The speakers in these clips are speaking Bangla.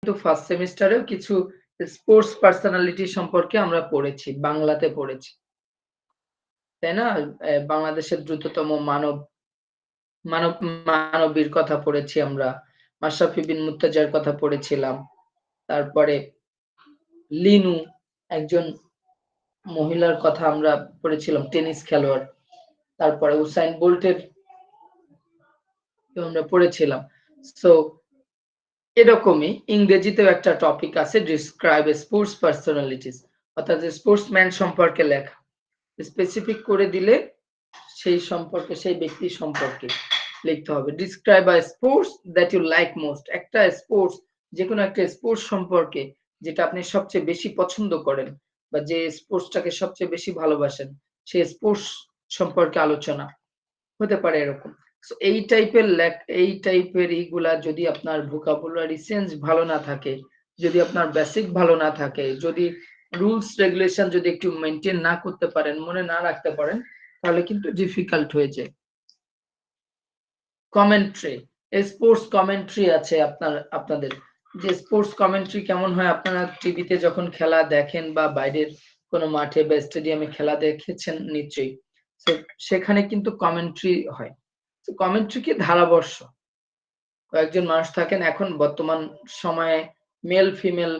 কিন্তু ফার্স্ট সেমিস্টারেও কিছু স্পোর্টস পার্সোনালিটি সম্পর্কে আমরা পড়েছি, বাংলাতে পড়েছি। তাই না? বাংলাদেশের দ্রুততম মানব মানবীর কথা পড়েছি আমরা। মাশরাফি বিন মুর্তজার কথা পড়েছিলাম। তারপরে লিনু একজন মহিলার কথা আমরা পড়েছিলাম, টেনিস খেলোয়াড়। তারপরে উসাইন বোল্টের আমরা পড়েছিলাম। সো এরকমই ইংরেজিতেও একটা টপিক আছে, ডিসক্রাইব স্পোর্টস পার্সোনালিটিস, অর্থাৎ স্পোর্টসম্যান সম্পর্কে লেখা। স্পেসিফিক করে দিলে সেই সম্পর্কে, সেই ব্যক্তি সম্পর্কে লিখতে হবে। Describe a sports that you like most, একটা স্পোর্টস, যে কোনো একটা স্পোর্টস সম্পর্কে যেটা আপনি সবচেয়ে বেশি পছন্দ করেন বা যে স্পোর্টসটাকে সবচেয়ে বেশি ভালোবাসেন, সেই স্পোর্টস সম্পর্কে আলোচনা হতে পারে এরকম। সো এই টাইপের এইগুলা যদি আপনার ভোকাবুলারি সেন্স ভালো না থাকে, যদি আপনার বেসিক ভালো না থাকে, যদি রুলস রেগুলেশন যদি একটু মেইনটেইন না করতে পারেন, মনে না রাখতে পারেন, তাহলে কিন্তু ডিফিকাল্ট হয়ে যায়। কমেন্ট্রি, স্পোর্টস কমেন্ট্রি আছে আপনাদের, যে স্পোর্টস কমেন্ট্রি কেমন হয়, আপনারা টিভিতে যখন খেলা দেখেন বা বাইরের কোনো মাঠে বা স্টেডিয়ামে খেলা দেখেছেন নিশ্চয়ই। তো সেখানে কিন্তু কমেন্ট্রি হয়। তো কমেন্ট্রি কি ধারাবর্ষ, কয়েকজন মানুষ থাকেন, এখন বর্তমান সময়ে মেল ফিমেল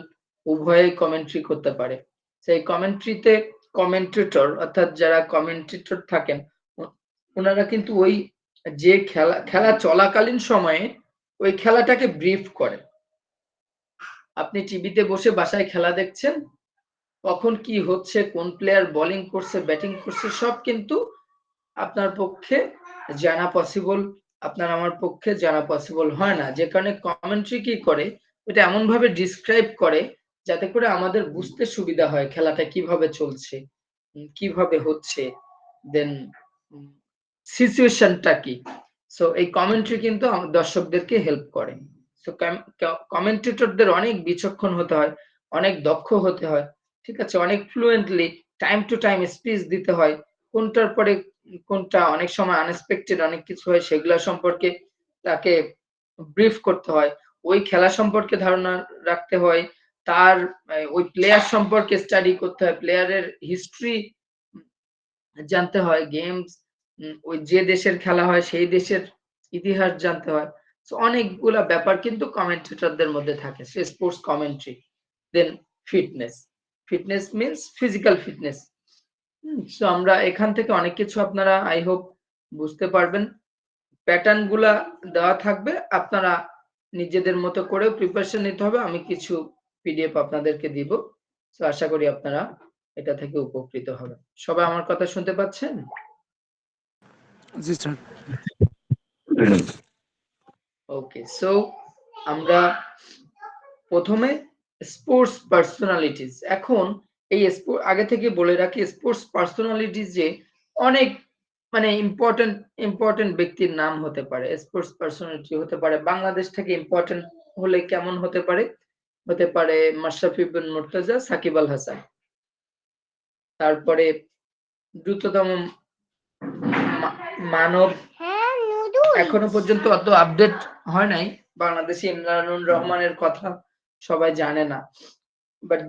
উভয়েই কমেন্ট্রি করতে পারে। সেই কমেন্ট্রিতে কমেন্টেটর, অর্থাৎ যারা কমেন্টেটর থাকেন, ওনারা কিন্তু ওই যে খেলা চলাকালীন সময়ে ওই খেলাটাকে ব্রিফ করে। আপনি টিভিতে বসে বাসায় খেলা দেখছেন, কখন কি হচ্ছে, কোন প্লেয়ার বোলিং করছে, ব্যাটিং করছে, সব কিন্তু আপনার পক্ষে জানা পসিবল, আপনার আমার পক্ষে জানা পসিবল হয় না। যে কারণে কমেন্ট্রি কি করে, এটা এমন ভাবে ডিসক্রাইব করে যাতে করে আমাদের বুঝতে সুবিধা হয় খেলাটা কিভাবে চলছে, কিভাবে হচ্ছে, দেন সিচুয়েশনটা কি। সো এই কমেন্ট্রি কিন্তু দর্শকদেরকে হেল্প করে। সো কমেন্টেটরদের অনেক বিচক্ষণ হতে হয়, অনেক দক্ষ হতে হয়, ঠিক আছে, অনেক fluently time to time speech দিতে হয়, কোনটার পরে কোনটা, অনেক সময় আনএক্সপেক্টেড অনেক কিছু হয়, সেগুলা সম্পর্কে তাকে ব্রিফ করতে হয়, ওই খেলা সম্পর্কে ধারণা রাখতে হয়, তার ওই প্লেয়ার সম্পর্কে স্টাডি করতে হয়, প্লেয়ারের হিস্ট্রি জানতে হয়, গেমস, ওই যে দেশের খেলা হয় সেই দেশের ইতিহাস জানতে হয়। সো অনেকগুলা ব্যাপার কিন্তু কমেন্টেটরদের মধ্যে থাকে। সে sports commentary. Then fitness. Fitness means physical fitness. So আমরা এখান থেকে অনেক কিছু আপনারা আই হোপ বুঝতে পারবেন। প্যাটার্ন গুলা দেওয়া থাকবে, আপনারা নিজেদের মতো করে প্রিপারেশন নিতে হবে। আমি কিছু পিডিএফ আপনাদেরকে দিব। সো আশা করি আপনারা এটা থেকে উপকৃত হবেন। সবাই আমার কথা শুনতে পাচ্ছেন? জি স্যার। ওকে, সো আমরা প্রথমে স্পোর্টস পার্সোনালিটিস। এখন এই আগে থেকে বলে রাখি, স্পোর্টস পার্সোনালিটিস যে অনেক মানে ইম্পর্টেন্ট ব্যক্তির নাম হতে পারে। স্পোর্টস পার্সোনালিটি হতে পারে বাংলাদেশ থেকে ইম্পর্টেন্ট হলে কেমন হতে পারে? হতে পারে মাশরাফি বিন মুর্তজা, সাকিব আল হাসান। তারপরে দ্রুততম মানব, এখনো পর্যন্ত অত আপডেট হয় নাই, বাংলাদেশে ইমরানুর রহমানের কথা সবাই জানে না, বাট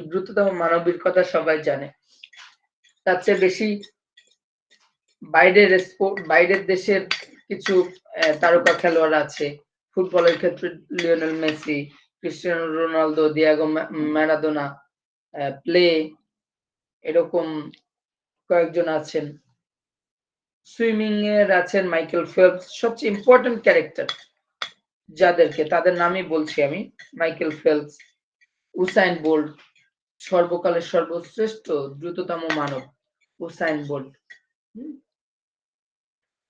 দ্রুততম মানবীর কথা সবাই জানে। তার চেয়ে বেশি বাইরের দেশের কিছু তারকা খেলোয়াড় আছে। ফুটবলের ক্ষেত্রে Lionel Messi, Cristiano Ronaldo, Diego Maradona, Pele, এরকম কয়েকজন আছেন। সুইমিং এর আছেন মাইকেল ফেলপস, সবচেয়ে ইম্পর্টেন্ট ক্যারেক্টার যাদেরকে, তাদের নামই বলছি আমি। মাইকেল ফেলপস, উসাইন বোল্ট, সর্বকালের সর্বশ্রেষ্ঠ দ্রুততম মানব উসাইন বোল্ট।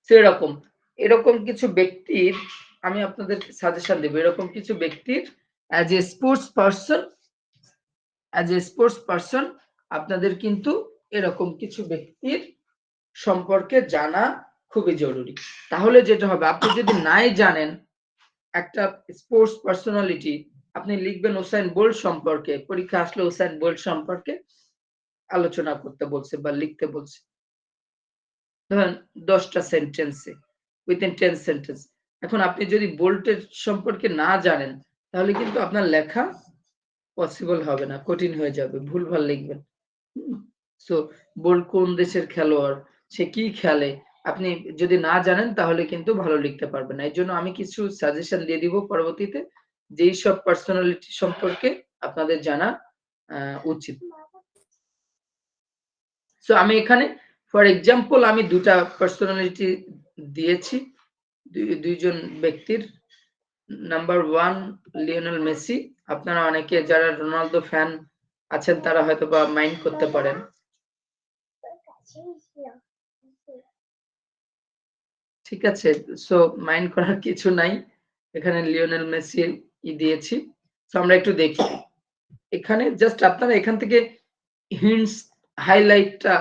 সেরকম এরকম কিছু ব্যক্তির আমি আপনাদের সাজেশন দেব, এরকম কিছু ব্যক্তির অ্যাজ এ স্পোর্টস পারসন আপনাদের কিন্তু এরকম কিছু ব্যক্তির সম্পর্কে জানা খুবই জরুরি। তাহলে যেটা হবে, আপনি যদি নাই জানেন একটা স্পোর্টস পার্সোনালিটি, আপনি লিখবেন উসাইন বোল্ট সম্পর্কে, পরীক্ষা আসলে উসাইন বোল্ট সম্পর্কে আলোচনা করতে বলছে বা লিখতে বলছে, ধরেন 10টা সেন্টেন্সে, উইথিন 10 সেন্টেন্স। এখন আপনি যদি বোল্টের সম্পর্কে না জানেন, তাহলে কিন্তু আপনার লেখা পসিবল হবে না, কঠিন হয়ে যাবে, ভুলভাল লিখবেন। সো বোল্ট কোন দেশের খেলোয়াড়, সে কি খেলে, আপনি যদি না জানেন তাহলে কিন্তু ভালো লিখতে পারবেন না। এজন্য আমি কিছু সাজেশন দিয়ে দিব পরবর্তীতে, যেই সব পার্সোনালিটি সম্পর্কে আপনাদের জানা উচিত। সো আমি এখানে ফর এক্সাম্পল আমি ২ টা পার্সোনালিটি দিয়েছি, দুইজন ব্যক্তির। Number 1 Lionel Messi. আপনারা অনেকে যারা রোনালদো ফ্যান আছেন তারা হয়তোবা মাইন্ড করতে পারেন। ঠিক আছে? সো মাইন্ড করার কিছু নাই। এখানে লিওনেল মেসি দিয়েছি। সো আমরা একটু দেখি। এখানে জাস্ট আপনারা এখান থেকে হিন্টস হাইলাইটটা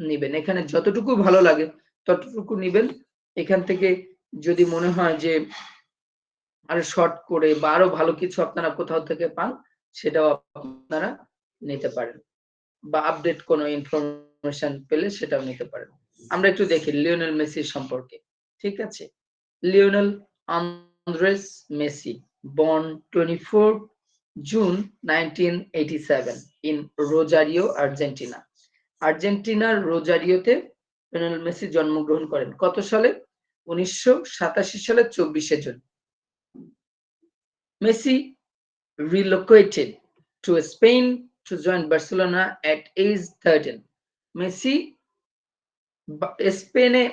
নিবেন। এখানে যতটুকু ভালো লাগে ততটুকু নিবেন। এখান থেকে যদি মনে হয় যে আরো শর্ট করে বা আরো ভালো কিছু আপনারা কোথাও থেকে পান, সেটাও আপনারা নিতে পারেন। বা আপডেট কোনো ইনফরমেশন পেলে সেটাও নিতে পারেন। আমরা একটু দেখি লিওনেল মেসির সম্পর্কে। ঠিক আছে? Lionel Andres Messi, born 24th June 1987 in Rosario, Argentina. আর্জেন্টিনার রোজারিওতে লিওনেল মেসি জন্মগ্রহণ করেন। কত সালে? 1987 সালের 24শে জুন। Messi relocated to Spain to join Barcelona at age 13. Messi স্পেনে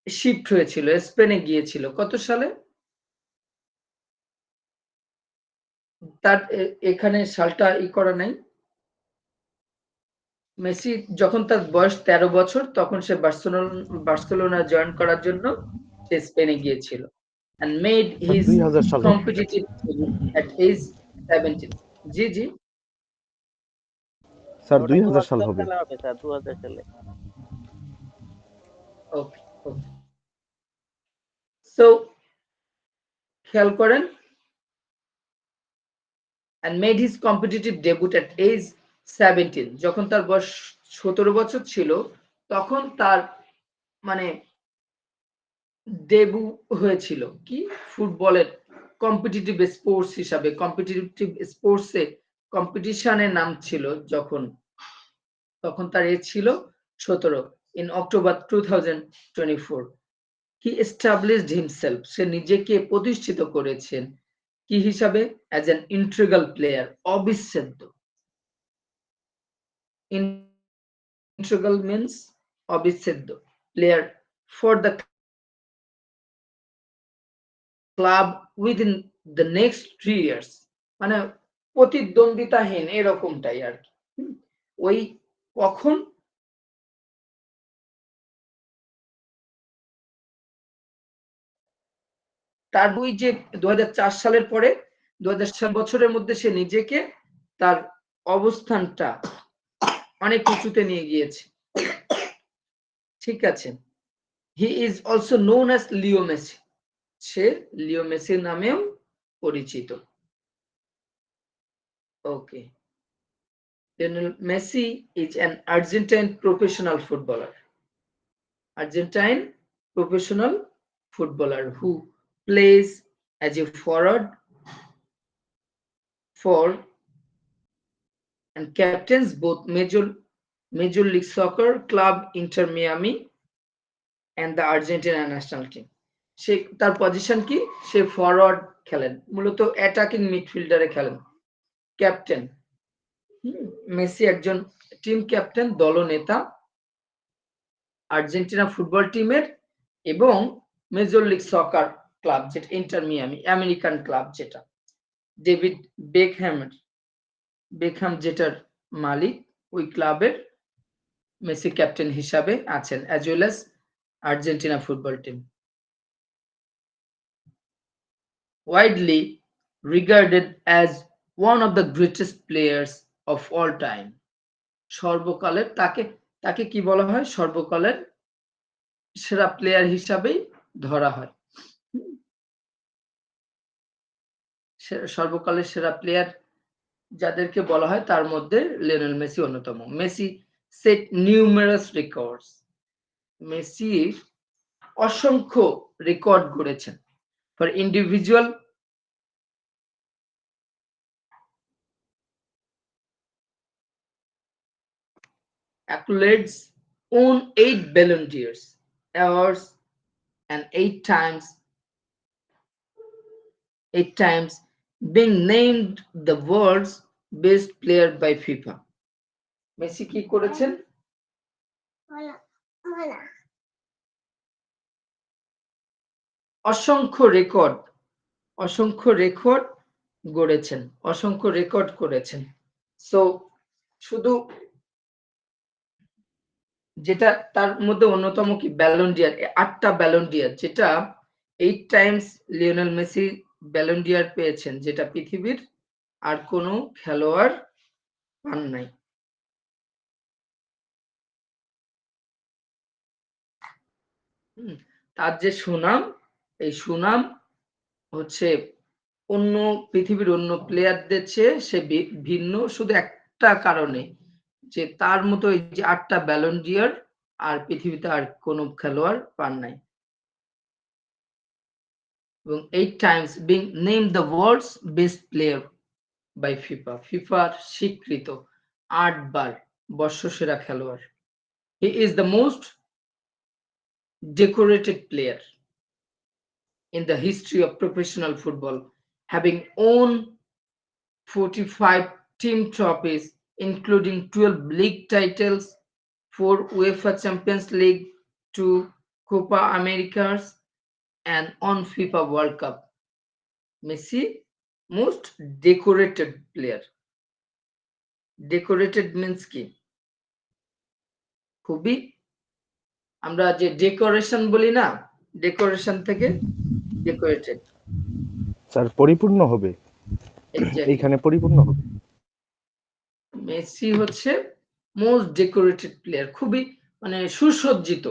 শিফট হয়েছিল, স্পেনে গিয়েছিল কত সালে? তার এখানে সালটা করা নাই। মেসি যখন তার বয়স 13 বছর তখন সে বার্সেলোনা জয়েন করার জন্য সে স্পেনে গিয়েছিল and made his 2000 সাল হবে। competitive debut at age 17. G, G. Sir ওটা 2000 সাল 2000 হবে। সালে হবে স্যার, 2000 সালে। ওকে, ওকে। সো খেয়াল করেন and made his competitive debut at age 17. যখন তার বয়স 17 বছর ছিল তখন তার মানে ডেবু হয়েছিল কি ফুটবলের কম্পিটিটিভ স্পোর্টস হিসাবে, কম্পিটিটিভ স্পোর্টসে কম্পিটিশনে নাম ছিল যখন, তখন তার এজ ছিল 17 in October 2024. He established himself, সে নিজেকে প্রতিষ্ঠিত করেছেন কি হিসাবে? as an integral player, অবিচ্ছেদ্য। Integral means অবিচ্ছেদ্য player for the club within the next 3 years, মানে প্রতিদ্বন্দ্বিতাহীন এরকমটাই আর কি। ওই কখন তার ওই যে 2004 সালের পরে 2007 বছরের মধ্যে সে নিজেকে তার অবস্থানটা অনেক উঁচুতে নিয়ে গিয়েছে। ঠিক আছে? He is also known as Leo Messi, say Leo Messi নামেও পরিচিত। ওকে। Lionel Messi is an Argentine professional footballer. Argentine professional footballer who plays as a forward for and captains both Major League Soccer club Inter Miami and the Argentina national team. সে তার পজিশন কি? সে ফরওয়ার্ড খেলেন, মূলত অ্যাটাকিং মিডফিল্ডারে খেলেন। ক্যাপ্টেন, মেসি একজন টিম ক্যাপ্টেন, দলনেতা আর্জেন্টিনা ফুটবল টিমের এবং মেজর লিগ সকার ক্লাব যেটা ইন্টার মিয়ামি, আমেরিকান ক্লাব যেটা ডেভিড বেকহ্যাম যেটার মালিক, ওই ক্লাবের মেসি ক্যাপ্টেন হিসাবে আছেন as well as Argentina football team. Widely regarded as one of the greatest players of all time. সর্বকালের তাকে কি বলা হয়? সর্বকালের সেরা প্লেয়ার হিসাবেই ধরা হয়। সর্বকালের সেরা প্লেয়ার যাদেরকে বলা হয় তার মধ্যে লিওনেল মেসি অন্যতম। Messi set numerous records, Messi অসংখ্য রেকর্ড গড়েছেন for individual accolades, won 8 Ballon d'Ors awards, and 8 times being named the world's best player by FIFA. Messi কি করেছেন? অসংখ্য রেকর্ড গড়েছেন, অসংখ্য রেকর্ড করেছেন। সো শুধু যেটা তার মধ্যে অন্যতম কি ব্যালন ডিয়ার, 8টা ব্যালন ডিয়ার, যেটা 8 times Lionel Messi Ballon d'Or পেয়েছেন, যেটা পৃথিবীর আর কোনো খেলোয়াড় পান নাই। তার যে সুনাম, এই সুনাম হচ্ছে অন্য পৃথিবীর অন্য প্লেয়ারদের চেয়ে সে ভিন্ন শুধু একটা কারণে, যে তার মতো এই যে 8টা ব্যালন ডিয়ার আর পৃথিবীতে আর কোনো খেলোয়াড় পান নাই। এবং 8 times being named the world's best player by FIFA, ফিফার স্বীকৃত 8 বার বর্ষসেরা খেলোয়াড়। He is the most decorated player in the history of professional football, having won 45 team trophies, including 12 league titles, 4 UEFA Champions League, 2 Copa Americas, and on FIFA World Cup. Messi, most decorated player. Decorated means কি? খুবই, আমরা যে ডেকোরেশন বলি না, ডেকোরেশন থেকে ডেকোরেটেড। স্যার পরিপূর্ণ হবে, এইখানে পরিপূর্ণ হবে। মেসি হচ্ছে মোস্ট ডেকোরেটেড প্লেয়ার, খুবই মানে সুসজ্জিত,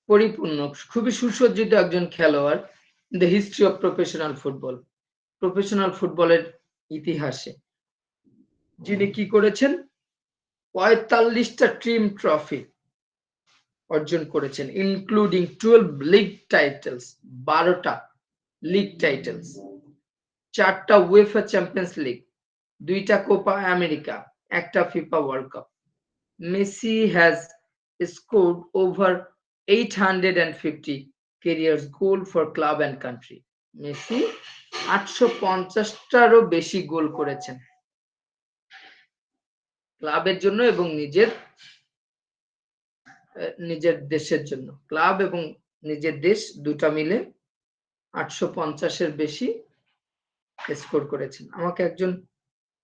পরিপূর্ণ, খুবই সুসজ্জিত একজন খেলোয়াড় in the history of professional football, professional ফুটবলের ইতিহাসে, যিনি কি করেছেন 45টা টিম ট্রফি অর্জন করেছেন, ইনক্লুডিং 12 লিগ টাইটেলস, 12টা লিগ টাইটেলস, 4টা উয়েফা চ্যাম্পিয়ন্স লিগ, 2টা কোপা আমেরিকা, 1টা FIFA World Cup. Messi has scored over 850 careers goal for club and country. Messi 850টারও বেশি গোল করেছেন ক্লাবের জন্য এবং নিজের দেশের জন্য। ক্লাব এবং নিজের দেশ দুটা মিলে 850-এর বেশি স্কোর করেছেন। আমাকে একজন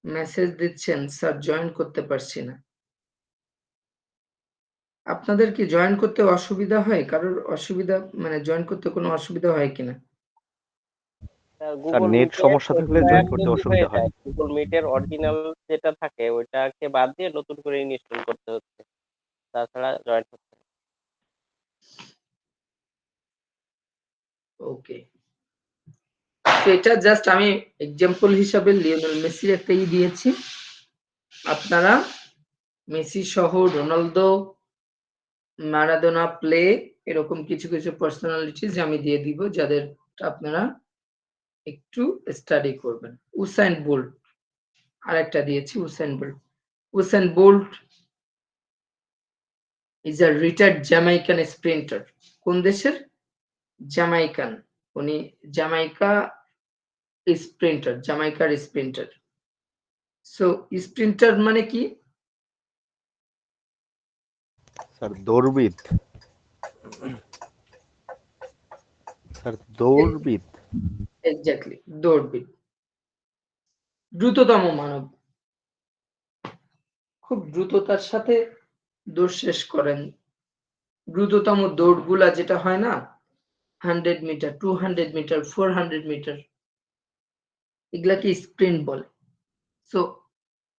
মেসেজ দিচ্ছেন, স্যার জয়েন করতে পারছি না। আপনাদের কি জয়েন করতে অসুবিধা হয়? কারোর অসুবিধা, মানে জয়েন করতে কোনো অসুবিধা হয় কিনা? স্যার নেট সমস্যা থাকলে জয়েন করতে অসুবিধা হয়। গুগল মিটের অরিজিনাল যেটা থাকে ওইটাকে বাদ দিয়ে নতুন করে ইনস্টল করতে হচ্ছে, তাছাড়া জয়েন করতে। ওকে, তো এটা জাস্ট আমি এক্সাম্পল হিসাবে লিওনেল মেসির একটা দিয়েছি। আপনারা মেসি সহ রোনালদো, মারাদোনা, প্লে, এরকম কিছু কিছু পার্সোনালিটিজ আমি দিয়ে দিব, যাদের আপনারা একটু স্টাডি করবেন। উসাইন বোল্ট আরেকটা দিয়েছি, Usain Bolt. Usain Bolt is a retired Jamaican sprinter. কোন দেশের? জ্যামাইকান। উনি জ্যামাইকার স্প্রিন্টার। সো স্প্রিন্টার মানে কি? স্যার দৌড়বিদ। স্যার দৌড়বিদ। এক্স্যাক্টলি, দৌড়বিদ, দ্রুততম মানব, খুব দ্রুততার সাথে দৌড় শেষ করেন। দ্রুততম দৌড়গুলা যেটা হয় না, 100 মিটার, 200 মিটার, 400 মিটার, এগুলাকে স্প্রিন্ট বলে। So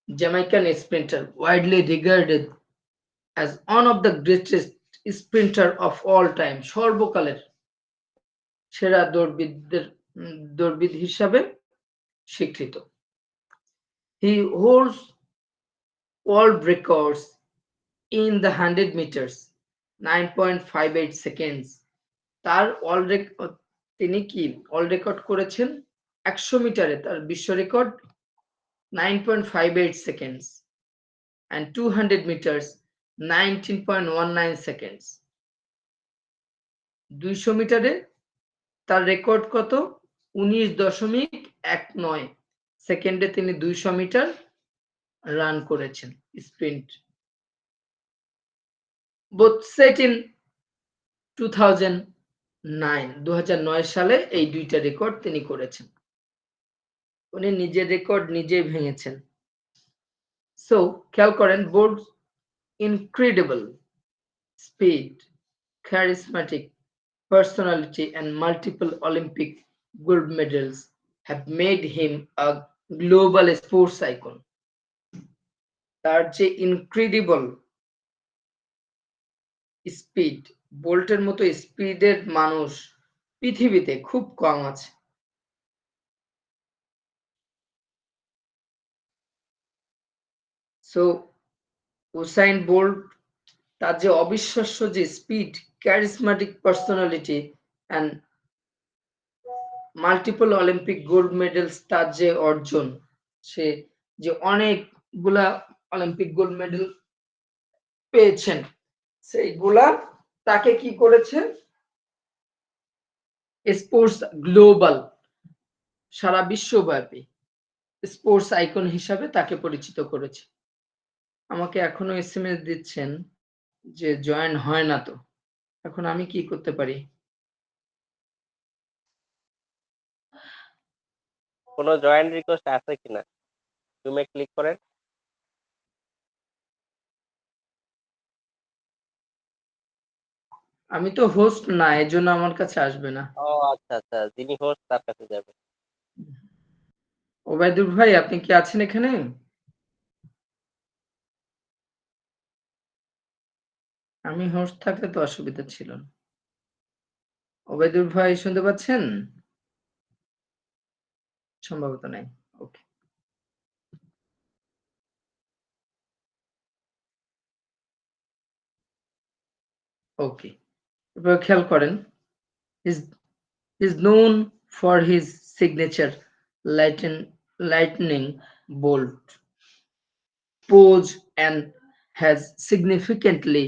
Jamaican sprinter, widely regarded as one of the greatest sprinter of all time, সর্বকালের সেরা দৌড়বিদ হিসাবে স্বীকৃত। He holds world records in the 100 meters, 9.58 seconds. তার তিনি কি ওয়ার্ল্ড রেকর্ড করেছেন 100 মিটারে, তার বিশ্ব record 9.58 seconds, and 200 meters 19.19 seconds. 200 মিটারে তার রেকর্ড কত? 19.19 সেকেন্ডে তিনি 200 মিটার রান করেছেন স্প্রিন্ট। both set in 2009 সালে এই দুইটা রেকর্ড তিনি করেছেন। উনি নিজের রেকর্ড নিজেই ভেঙেছেন। সো খেয়াল করেন, bolt incredible speed, charismatic personality and multiple Olympic gold medals have made him a global sports icon. তার যে incredible স্পিড, বোল্টের মতো স্পিডের মানুষ পৃথিবীতে খুব কম আছে। সো উসাইন বোল্ট, তার যে অবিশ্বাস্য যে speed, charismatic personality and multiple Olympic gold medals, তার যে অর্জন, সে যে অনেকগুলা অলিম্পিক গোল্ড মেডেল পেয়েছেন, সেইগুলা তাকে কি করেছে? স্পোর্টস গ্লোবাল, সারা বিশ্বব্যাপী স্পোর্টস আইকন হিসাবে তাকে পরিচিত করেছে। আমাকে এখনো এসএমএস দিচ্ছেন যে জয়েন হয় না, তো এখন আমি কি করতে পারি? কোনো জয়েন রিকোয়েস্ট আছে কিনা রুমে ক্লিক করেন। আমি তো হোস্ট না, এজন্য আমার কাছে আসবে না। ও আচ্ছা আচ্ছা, যিনি হোস্ট তার কাছে যাবে। ওবায়দুল ভাই, আপনি কি আছেন এখানে? আমি হোস্ট থাকলে তো অসুবিধা ছিল না। ওবায়দুল ভাই শুনতে পাচ্ছেন? সম্ভবত নাই। ওকে, ওকে, এবার খেয়াল করেন, is known for his signature lightning bolt pose and has significantly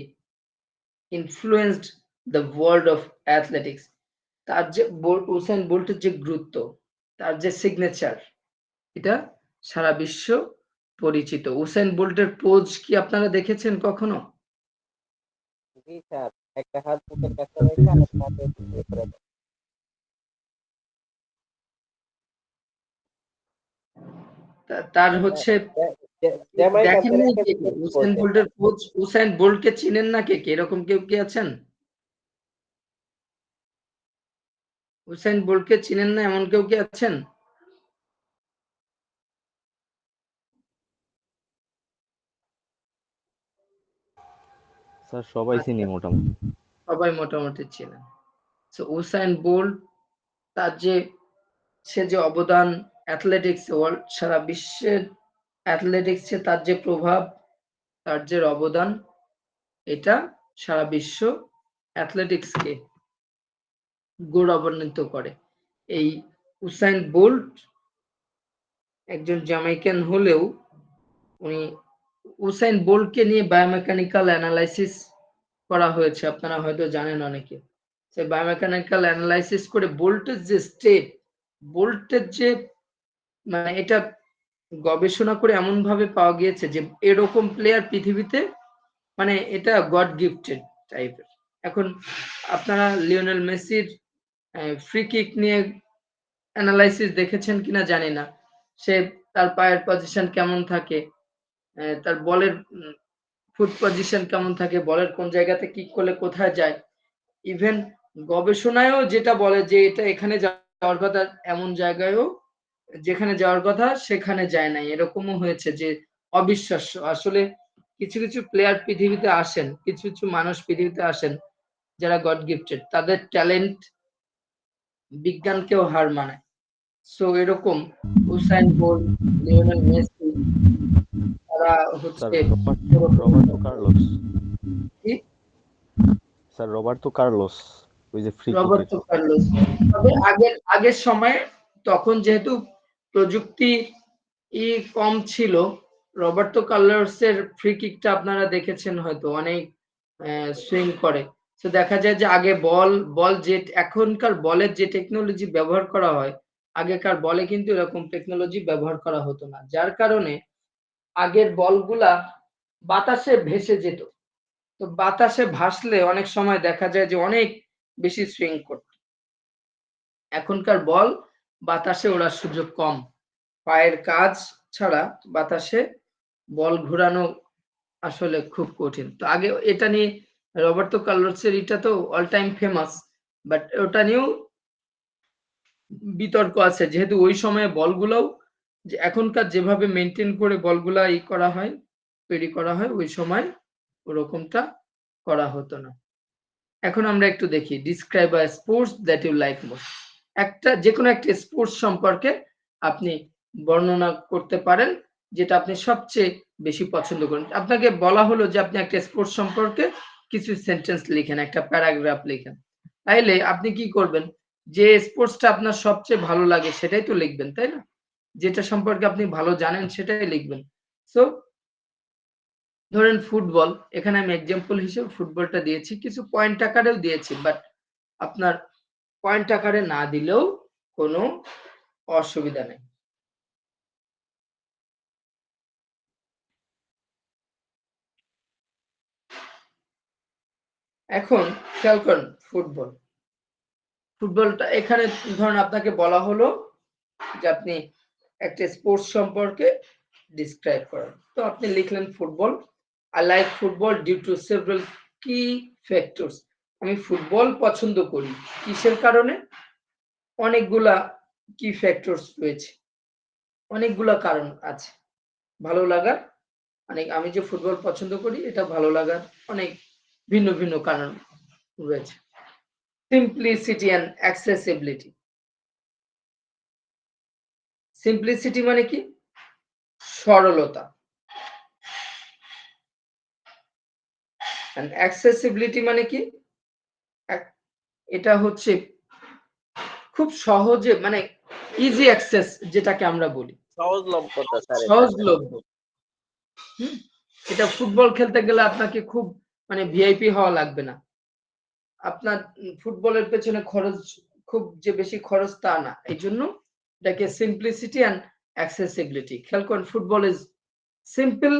influenced the world of athletics. তার যে উসাইন বোল্টের যে গুরুত্ব, তার যে সিগনেচার, এটা সারা বিশ্ব পরিচিত। উসাইন বোল্টের পোজ কি আপনারা দেখেছেন কখনো? জি স্যার, একটা হাত বুকের কাছে রেখে আরেকটা হাতে উপরে করে দেন। তার হচ্ছে জ্যামাইকান দেখেন নাই কে কে? উসাইন বোল্টের কোচ উসাইন বোল্টকে চিনেন না কে কে? এরকম কেউ কি আছেন? উসাইন বোল্টকে চিনেন না এমন কেউ কি আছেন? স্যার সবাই চিনি মোটামুটি। সবাই মোটামুটি চিনেন। সো উসাইন বোল্ট, তার যে সে যে অবদান অ্যাথলেটিক্স ওয়ার্ল্ড, সারা বিশ্বের অ্যাথলেটিক্সে তার যে প্রভাব, তার যে অবদান, এটা সারা বিশ্ব অ্যাথলেটিক্সকে গৌরবান্বিত করে। এই উসাইন বোল্ট একজন জ্যামাইকান হলেও উনি উসাইন বোল্টকে নিয়ে বায়োমেকানিক্যাল অ্যানালাইসিস করা হয়েছে, আপনারা হয়তো জানেন অনেকে। সেই বায়োমেকানিক্যাল অ্যানালাইসিস করে বোল্টের যে স্টেপ, বোল্টের যে মানে এটা গবেষণা করে এমন ভাবে পাওয়া গিয়েছে যে এরকম প্লেয়ার পৃথিবীতে মানে এটা গড গিফটেড টাইপের। এখন আপনারা লিওনেল মেসির ফ্রি কিক নিয়ে অ্যানালাইসিস দেখেছেন কিনা জানি না। সে তার পায়ের পজিশন কেমন থাকে, তার বলের ফুট পজিশন কেমন থাকে, বলের কোন জায়গাতে কিক করলে কোথায় যায়। ইভেন গবেষণায়ও যেটা বলে যে এটা এখানে যাওয়ার কথা, এমন জায়গায়ও যেখানে যাওয়ার কথা সেখানে যায় নাই, এরকমও হয়েছে। যে অবিশ্বাস্য আসলে। কিছু কিছু প্লেয়ার পৃথিবীতে আসেন, কিছু কিছু মানুষ পৃথিবীতে আসেন যারা গড গিফটেড, তাদের ট্যালেন্ট বিজ্ঞানকেও হার মানায়। সো এরকম উসাইন বোল্ট, লিওনেল মেসি, তারা স্যার হচ্ছে রবার্তো কার্লোস। কি? স্যার রবার্তো কার্লোস, ওই যে ফ্রি কিকের। Roberto Carlos. তবে আগের সময়ে তখন যেহেতু প্রযুক্তি কম ছিল, রবার্তো কার্লোসের ফ্রি কিকটা আপনারা দেখেছেন হয়তো, অনেক সুইং করে। তো দেখা যায় যে আগে বল যে এখনকার বলের যে টেকনোলজি ব্যবহার করা হয়, আগেকার বলে কিন্তু এরকম টেকনোলজি ব্যবহার করা হতো না। যার কারণে আগের বলগুলা বাতাসে ভেসে যেত। তো বাতাসে ভাসলে অনেক সময় দেখা যায় যে অনেক বেশি সুইং করত। এখনকার বল বাতাসে ওড়ার সুযোগ কম। পায়ের কাজ ছাড়া বাতাসে বল ঘুরানো আসলে খুব কঠিন। তো আগে এটা নিয়ে রবার্তো কার্লোসের এটা তো অল টাইম ফেমাস, বাট ওটা নিয়েও বিতর্ক আছে, যেহেতু ওই সময়ে বলগুলোও যে এখনকার যেভাবে মেনটেন করে বলগুলা করা হয়, তৈরি করা হয়, ওই সময় ওরকমটা করা হতো না। এখন আমরা একটু দেখি, describe a sports that you like most. যেকোনো একটা স্পোর্টস সম্পর্কে আপনি বর্ণনা করতে পারেন যেটা আপনি সবচেয়ে বেশি পছন্দ করেন। আপনাকে বলা হলো যে আপনি একটা স্পোর্টস সম্পর্কে কিছু সেন্টেন্স লিখেন, একটা প্যারাগ্রাফ লিখেন। তাইলে আপনি কি করবেন? যে স্পোর্টসটা আপনার সবচেয়ে ভালো লাগে সেটাই তো লিখবেন, তাই না? যেটা সম্পর্কে আপনি ভালো জানেন সেটাই লিখবেন। সো ধরেন ফুটবল, এখানে আমি এক্সাম্পল হিসেবে ফুটবলটা দিয়েছি, কিছু পয়েন্ট আকারেও দিয়েছি, বাট আপনার পয়েন্ট আকারে না দিলেও কোনো অসুবিধা নেই। এখন খেয়াল করেন ফুটবলটা এখানে ধরেন আপনাকে বলা হলো যে আপনি একটা স্পোর্টস সম্পর্কে ডিসক্রাইব করেন। তো আপনি লিখলেন football. I like football due to several key factors. আমি ফুটবল পছন্দ করি কিসের কারণে? অনেকগুলা কি ফ্যাক্টরস রয়েছে, অনেকগুলা কারণ আছে ভালো লাগার। আমি যে ফুটবল পছন্দ করি এটা ভালো লাগার অনেক ভিন্ন ভিন্ন কারণ রয়েছে। Simplicity and accessibility. সিম্পলিসিটি মানে কি? সরলতা। অ্যান্ড অ্যাক্সেসিবিলিটি মানে কি? এটা হচ্ছে খুব সহজে, মানে ইজি অ্যাক্সেস যেটাকে আমরা বলি, সহজলভ্যতা স্যার, এটা সহজলভ্য। এটা ফুটবল খেলতে গেলে আপনাকে খুব মানে ভিআইপি হওয়া লাগবে না। আপনার ফুটবলের পেছনে খরচ খুব যে বেশি খরচ তা না। এইজন্য এটাকে সিম্পলিসিটি অ্যান্ড অ্যাক্সেসিবিলিটি। খেয়াল করেন, football is simple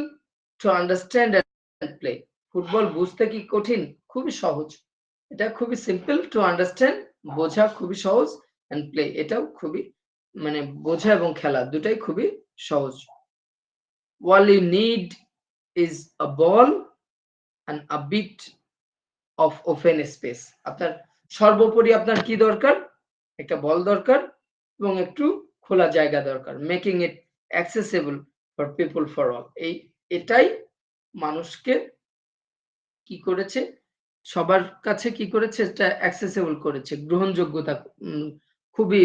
to understand and play. Football বুঝতে কি কঠিন? খুবই সহজ। এটা খুবই সিম্পল টু আন্ডারস্ট্যান্ড, বোঝা খুবই সহজ, অ্যান্ড প্লে এটাও খুবই মানে বোঝা এবং খেলা দুটাই খুবই সহজ। All you need is a ball and a bit of open space. আপনার সর্বোপরি আপনার কি দরকার? একটা বল দরকার এবং একটু খোলা জায়গা দরকার। Making it accessible for people for all. এটাই মানুষকে কি করেছে? সবার কাছে কি করেছে? এটা অ্যাক্সেসিবল করেছে। গ্রহণযোগ্যতা খুবই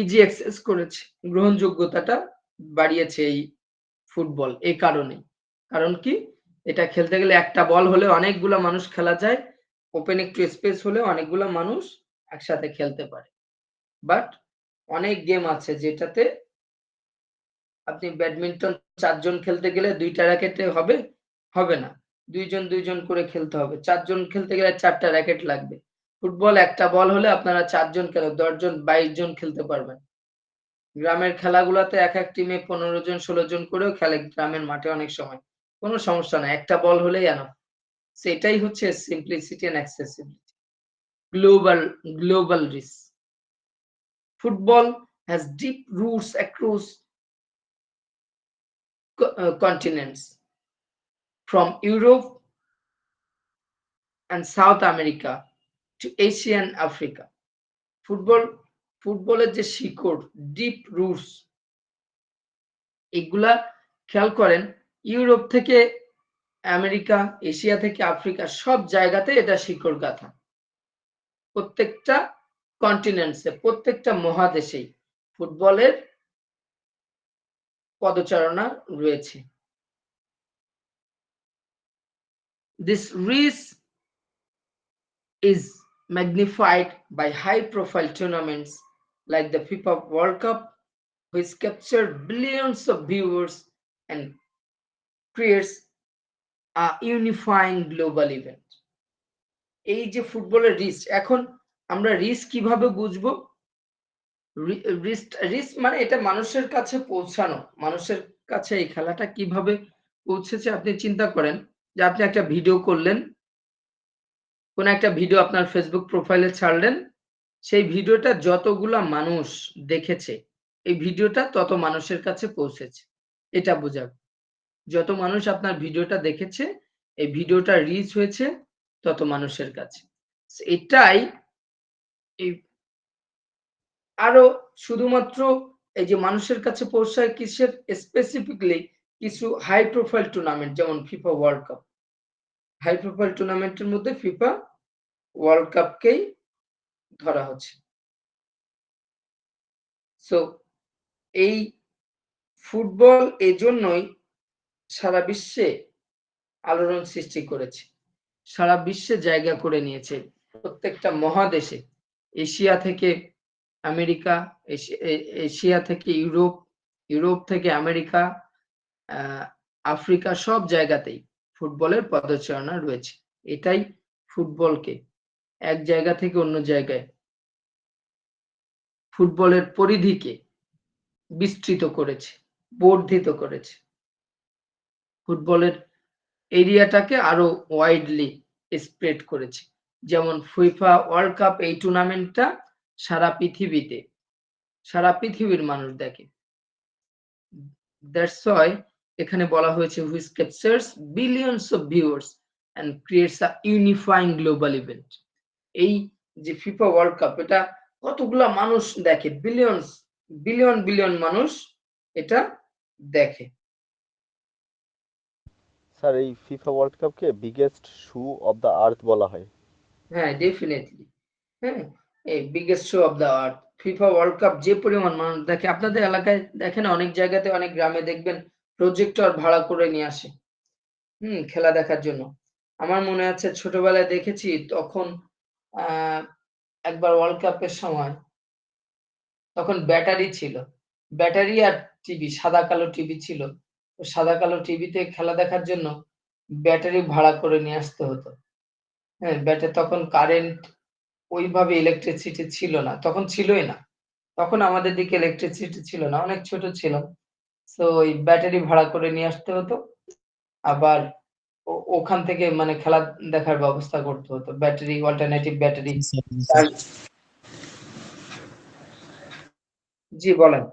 ইজি অ্যাক্সেস করেছে। গ্রহণযোগ্যতাটা বাড়িয়েছে এই ফুটবল এই কারণেই। কারণ কি? এটা খেলতে গেলে একটা বল হলে অনেকগুলা মানুষ খেলা যায়। ওপেন একটু স্পেস হলে অনেকগুলা মানুষ একসাথে খেলতে পারে। বাট অনেক গেম আছে যেটাতে আপনি ব্যাডমিন্টন ৪ জন খেলতে গেলে ২ টা র‍্যাকেটে হবে? হবে না। ২ জন ২ জন করে খেলতে হবে। ৪ জন খেলতে গেলে ৪ টা র‍্যাকেট লাগবে। ফুটবল একটা বল হলে আপনারা ৪ জন কেন ১০ জন ২২ জন খেলতে পারবেন। গ্রামের খেলাগুলাতে এক টিমে ১৫ জন ১৬ জন করেও খেলে গ্রামের মাঠে অনেক সময়। কোন সমস্যা নাই। একটা বল হলেই এনাফ। সো এটাই হচ্ছে simplicity and accessibility. Global reach. Football has deep roots across continents, from Europe and South America to Asia and Africa. ফুটবলের যে শিকড়, ডিপ রুটস, এগুলা খেয়াল করেন ইউরোপ থেকে আমেরিকা, এশিয়া থেকে আফ্রিকা সব জায়গাতে এটা শিকড় গাঁথা। প্রত্যেকটা কন্টিনেন্টসে, প্রত্যেকটা মহাদেশেই ফুটবলের পদচারণা রয়েছে। This reach is magnified by high-profile tournaments like the FIFA World Cup, which captured billions of viewers and creates a unifying global event. এই যে ফুটবলের রিস্ক, এখন আমরা রিস্ক কিভাবে বুঝবো? রিস্ক মানে এটা মানুষের কাছে পৌঁছানো, মানুষের কাছে এই খেলাটা কিভাবে পৌঁছেছে আপনি চিন্তা করেন যে আপনি একটা ভিডিও করলেন, কোন একটা ভিডিও আপনার ফেসবুক প্রোফাইলে ছাড়লেন, সেই ভিডিওটা যতগুলা মানুষ দেখেছে, এই ভিডিওটা তত মানুষের কাছে পৌঁছেছে, এটা বোঝাবে। যত মানুষ আপনার ভিডিওটা দেখেছে, এই ভিডিওটা রিচ হয়েছে তত মানুষের কাছে। এটাই এই আরো শুধুমাত্র এই যে মানুষের কাছে পৌঁছায় কিসের স্পেসিফিকলি কিছু হাই প্রোফাইল টুর্নামেন্ট, যেমন FIFA World Cup. High profile টুর্নামেন্টের মধ্যে ফিফা ওয়ার্ল্ড কাপকেই ধরা হচ্ছে। সো এই ফুটবল এজন্যই সারা বিশ্বে আলোড়ন সৃষ্টি করেছে, সারা বিশ্বে জায়গা করে নিয়েছে, প্রত্যেকটা মহাদেশে, এশিয়া থেকে আমেরিকা, এশিয়া থেকে ইউরোপ, ইউরোপ থেকে আমেরিকা, আফ্রিকা, সব জায়গাতেই ফুটবলের পদচারণা রয়েছে। এটাই ফুটবলকে এক জায়গা থেকে অন্য জায়গায়, ফুটবলের পরিধিকে বিস্তৃত করেছে, বর্ধিত করেছে, ফুটবলের এরিয়াটাকে আরো ওয়াইডলি স্প্রেড করেছে। যেমন ফিফা ওয়ার্ল্ড কাপ, এই টুর্নামেন্টটা সারা পৃথিবীতে, সারা পৃথিবীর মানুষ দেখে। দ্যাটস ওয়াই এখানে বলা হয়েছে which captures billions of viewers and creates a unifying global event. এই যে ফিফা ওয়ার্ল্ড কাপ, এটা কতগুলা মানুষ দেখে, বিলিয়ন বিলিয়ন মানুষ এটা দেখে। স্যার এই ফিফা ওয়ার্ল্ড কাপকে biggest show of the earth বলা হয়। হ্যাঁ, ডেফিনেটলি। হ্যাঁ, এই biggest show of the earth. FIFA World Cup যে পরিমাণ মানুষ দেখে, আপনাদের এলাকায় দেখেন, অনেক জায়গাতে, অনেক গ্রামে দেখবেন প্রজেক্টর ভাড়া করে নিয়ে আসে খেলা দেখার জন্য। আমার মনে আছে ছোটবেলায় দেখেছি, তখন একবার ওয়ার্ল্ড কাপের সময় তখন ব্যাটারি ছিল, ব্যাটারি আর টিভি, সাদা কালো টিভি ছিল। তো সাদা কালো টিভিতে খেলা দেখার জন্য ব্যাটারি ভাড়া করে নিয়ে আসতে হতো। হ্যাঁ, তখন কারেন্ট, ওইভাবে ইলেকট্রিসিটি ছিল না, তখন ছিলই না। তখন আমাদের দিকে ইলেকট্রিসিটি ছিল না, অনেক ছোট ছিলাম। তো ওই ব্যাটারি ভাড়া করে নিয়ে আসতে হতো, আবার ওখান থেকে মানে খেলা দেখার ব্যবস্থা করতে হতো, ব্যাটারি, অল্টারনেটিভ ব্যাটারি। জি বলেন।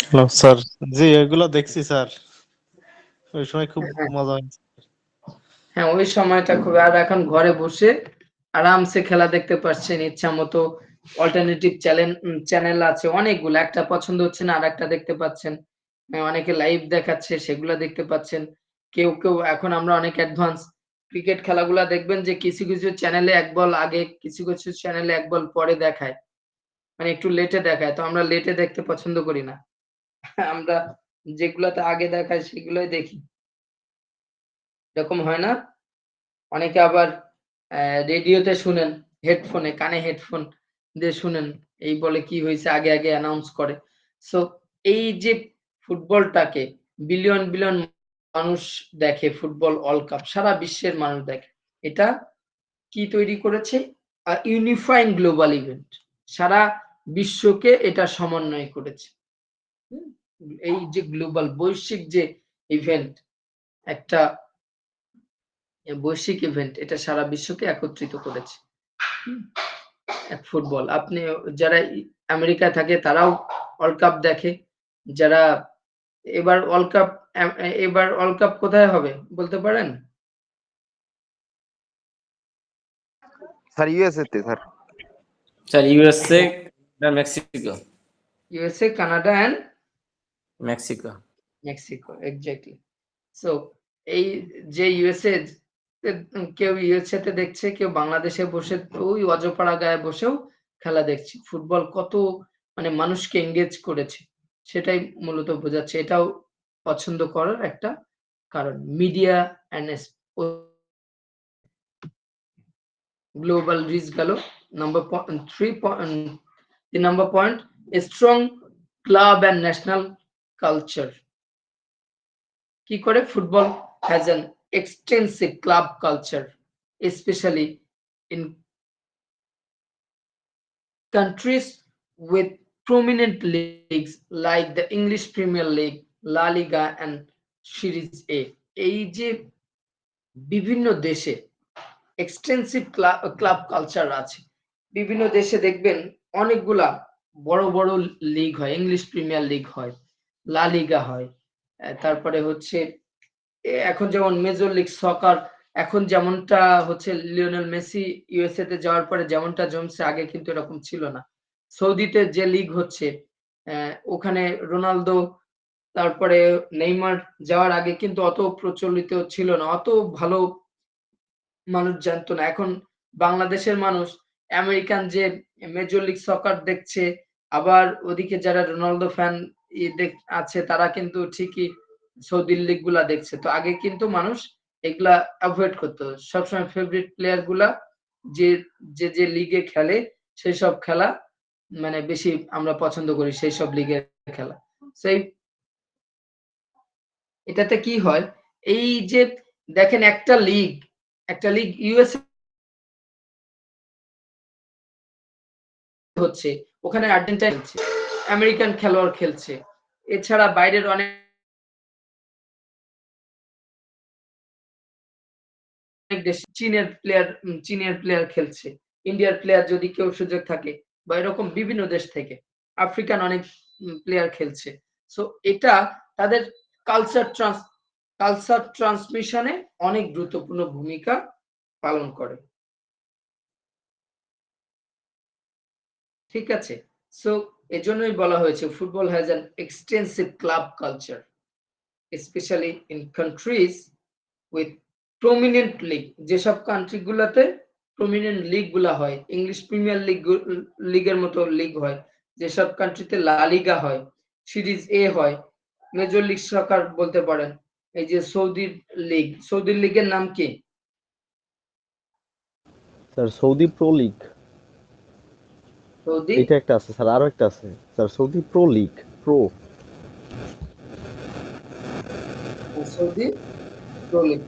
হ্যালো স্যার, জি এগুলো দেখছি স্যার, ওই সময় খুব মজা হয়েছে। হ্যাঁ, ওই সময়টা খুব, আর এখন ঘরে বসে আরামসে খেলা দেখতে পাচ্ছেন ইচ্ছা মতো। অল্টারনেটিভ চ্যানেল আছে অনেকগুলো, একটা পছন্দ হচ্ছে না আরেকটা দেখতে পাচ্ছেন। অনেকে লাইভ দেখাচ্ছে, সেগুলা দেখতে পাচ্ছেন। কেউ এখন আমরা অনেক অ্যাডভান্স ক্রিকেট খেলাগুলা দেখবেন যে কিছু চ্যানেলে ১ বল আগে, কিছু চ্যানেলে ১ বল পরে দেখায়, মানে একটু লেটে দেখায়। তো আমরা লেটে দেখতে পছন্দ করি না। আমরা যেগুলাতে আগে দেখায় সেগুলোই দেখি। এরকম হয় না? অনেকে আবার রেডিওতে শুনেন, হেডফোনে, কানে হেডফোন দিয়ে শুনেন, এই বলে কি হয়েছে আগে অ্যানাউন্স করে। সো এই যে ফুটবলটাকে বিলিয়ন মানুষ দেখে, ফুটবল ওয়ার্ল্ড কাপ সারা বিশ্বের মানুষ দেখে। এটা কি তৈরি করেছে? Unifying global event. সারা বিশ্বকে এটা সমন্বয় করেছে। এই যে গ্লোবাল, বৈশ্বিক যে ইভেন্ট, একটা বৈশ্বিক ইভেন্ট, এটা সারা বিশ্বকে একত্রিত করেছে। ফুটবল, আপনি যারা আমেরিকায় থাকে তারাও ওয়ার্ল্ড কাপ দেখে। যারা এবার ওয়ার্ল্ড কাপ কোথায় হবে বলতে পারেন? স্যার ইউএসএ তে স্যার। স্যার ইউএসএ না Mexico? USA, Canada and Mexico. Mexico, exactly. So এই যে ইউএসএ, কেউ ইউএসএ তে দেখছে, কেউ বাংলাদেশে বসে ওই অজপাড়া গায়ে বসেও খেলা দেখছে। ফুটবল কত মানে মানুষকে এনগেজ করেছে সেটাই মূলত বোঝাচ্ছে। এটাও পছন্দ করার একটা কারণ। মিডিয়া এন্ড গ্লোবাল রিচ গেল। Number 3 number point, strong club and national culture. কি করে? Football has an extensive club culture, specially in countries with prominent leagues like the English Premier League, La Liga and Series A. এই যে বিভিন্ন দেশে এক্সটেন্সিভ ক্লাব কালচার আছে। বিভিন্ন দেশে দেখবেন অনেকগুলা বড় বড় লিগ হয়, ইংলিশ প্রিমিয়ার লিগ হয়, লা লিগা হয়, তারপরে হচ্ছে এখন যেমন মেজর লিগ সকার, এখন যেমনটা হচ্ছে লিওনেল মেসি ইউএসএ তে যাওয়ার পরে যেমনটা জমছে, আগে কিন্তু এরকম ছিল না। সৌদিতে যে লিগ হচ্ছে, ওখানে রোনালদো তারপরে নেইমার যাওয়ার আগে কিন্তু অত প্রচলিত ছিল না, অত ভালো মানুষ জানতো না। এখন বাংলাদেশের মানুষ আমেরিকান যে মেজর লিগ সকার দেখছে, আবার ওদিকে যারা রোনালদো ফ্যান আছে তারা কিন্তু ঠিকই সৌদির লিগ গুলা দেখছে। তো আগে কিন্তু মানুষ এগুলা অ্যাভয়েড করতো, সবসময় ফেভারিট প্লেয়ার গুলা যে যে লিগে খেলে সেই সব খেলা মানে বেশি আমরা পছন্দ করি, সেই সব লিগের খেলা। সেই এটাতে কি হয়, এই যে দেখেন একটা লিগ ইউএসএ হচ্ছে, ওখানে আর্জেন্টাইন খেলছে, আমেরিকান খেলোয়াড় খেলছে, এছাড়া বাইরের অনেক দেশ চীনের প্লেয়ার খেলছে, ইন্ডিয়ার প্লেয়ার যদি কেউ সুযোগ থাকে, বা এরকম বিভিন্ন দেশ থেকে আফ্রিকান অনেক প্লেয়ার খেলছে। সো এটা তাদের কালচার ট্রান্সমিশনে অনেক গুরুত্বপূর্ণ ভূমিকা পালন করে। ঠিক আছে? সো এজন্যই বলা হয়েছে football has an extensive club culture, specially in countries with prominent league. যেসব কান্ট্রি গুলাতে প্রমিনেন্ট লিগ গুলা হয়, ইংলিশ প্রিমিয়ার লিগের মতো লিগ হয়, যেসব কান্ট্রিতে লা লিগা হয়, সিরিজ এ হয়, মেজর লিগ সকার বলতে পারেন। এই যে সৌদির লিগের নাম কি? Sir Saudi pro league, Saudi এটা একটা আছে স্যার, আরো একটা আছে sir, Saudi pro league, pro. Saudi pro league.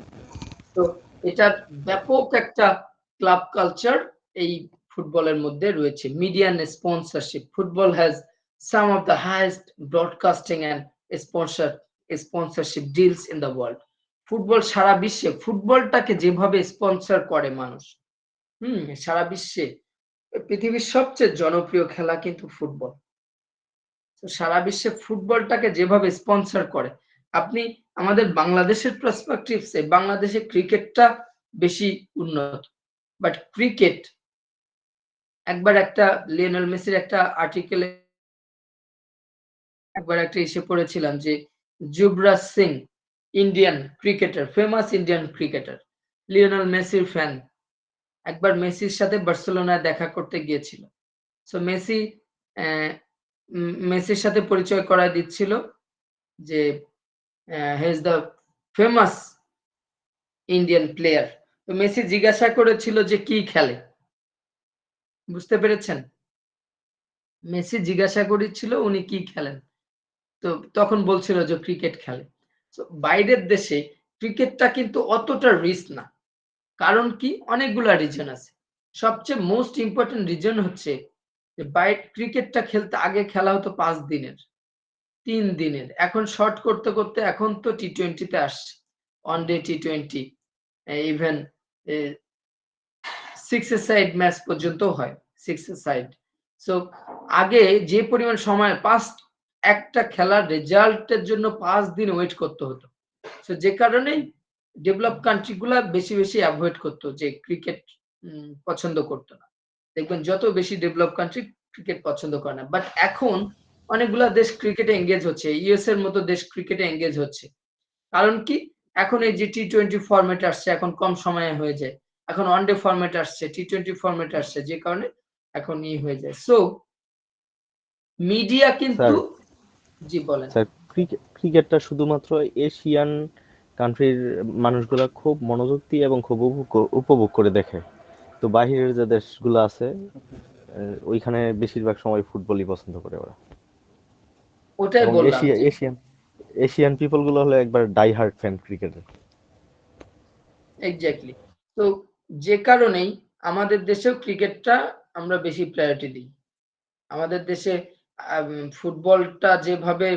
তো এটার ব্যাপক একটা ক্লাব কালচার এই ফুটবলের মধ্যে রয়েছে। Media and sponsorship, football has some of the highest broadcasting and sponsorship deals in the world. Football সারা বিশ্বে, ফুটবলটাকে যেভাবে স্পন্সর করে মানুষ, সারা বিশ্বে পৃথিবীর সবচেয়ে জনপ্রিয় খেলা কিন্তু ফুটবল। তো সারা বিশ্বে ফুটবলটাকে যেভাবে স্পন্সর করে, আপনি আমাদের বাংলাদেশের পার্সপেক্টিভসে বাংলাদেশে ক্রিকেটটা বেশি উন্নত, বাট ক্রিকেট একবার একটা লিওনেল মেসির একটা আর্টিকেলে একবার একটা এসে পড়েছিলাম যে Yuvraj Singh Indian cricketer, famous Indian cricketer, Lionel মেসির ফ্যান, একবার মেসির সাথে বার্সেলোনায় দেখা করতে গিয়েছিল। সো মেসির সাথে পরিচয় করায় দিচ্ছিল যে he is the famous Indian player. তো মেসি জিজ্ঞাসা করেছিল যে কি খেলে, বুঝতে পেরেছেন? মেসি জিজ্ঞাসা করেছিল উনি কি খেলেন, তো তখন বলছিল যে ক্রিকেট খেলে। তো বাইরের দেশে ক্রিকেটটা কিন্তু অতটা রিস্ক না, কারণ কি অনেকগুলা রিজন আছে। সবচেয়ে মোস্ট ইম্পর্টেন্ট রিজন হচ্ছে যে ক্রিকেটটা খেলতে আগে খেলা হতো 5 দিনের, 3 দিনের, এখন শর্ট করতে করতে এখন তো টি20 তে আসছে, one day T20, even 6 side match পর্যন্ত হয়, 6 সাইড। সো আগে যে পরিমাণ সময় একটা খেলার রেজাল্টের জন্য 5 দিন ওয়েট করতে হতো। সো যে কারণে ডেভেলপ কান্ট্রি গুলা বেশি অ্যাভয়েড করতো, যে ক্রিকেট পছন্দ করতো না। দেখবেন যত বেশি ডেভেলপ কান্ট্রি ক্রিকেট পছন্দ করে না, বাট এখন অনেকগুলা দেশ ক্রিকেটে এঙ্গেজ হচ্ছে, ইউএস এর মতো দেশ ক্রিকেটে এঙ্গেজ হচ্ছে। কারণ কি এখন এই যে টি20 ফরম্যাট আসছে, এখন কম সময়ে হয়ে যায়, এখন ওয়ানডে ফরম্যাট আসছে, টি20 ফরম্যাট আসছে, যে কারণে এখন হয়ে যায়। সো মিডিয়া কিন্তু জি বলেন। স্যার ক্রিকেটটা শুধুমাত্র এশিয়ান কান্ট্রির মানুষগুলা খুব মনোযোগ দিয়ে এবং খুব উপভোগ করে দেখে, তো বাহিরের যে দেশগুলো আছে ওইখানে বেশিরভাগ সময় ফুটবলই পছন্দ করে ওরা। ওটাই এবং বললাম যে এশিয়ান পিপল গুলো হলো একবার ডাই হার্ড ফ্যান ক্রিকেটের। এক্স্যাক্টলি। তো যে কারণেই আমাদের দেশেও ক্রিকেটটা আমরা বেশি প্রায়োরিটি দিই। আমাদের দেশে ফুটবলটা যেভাবে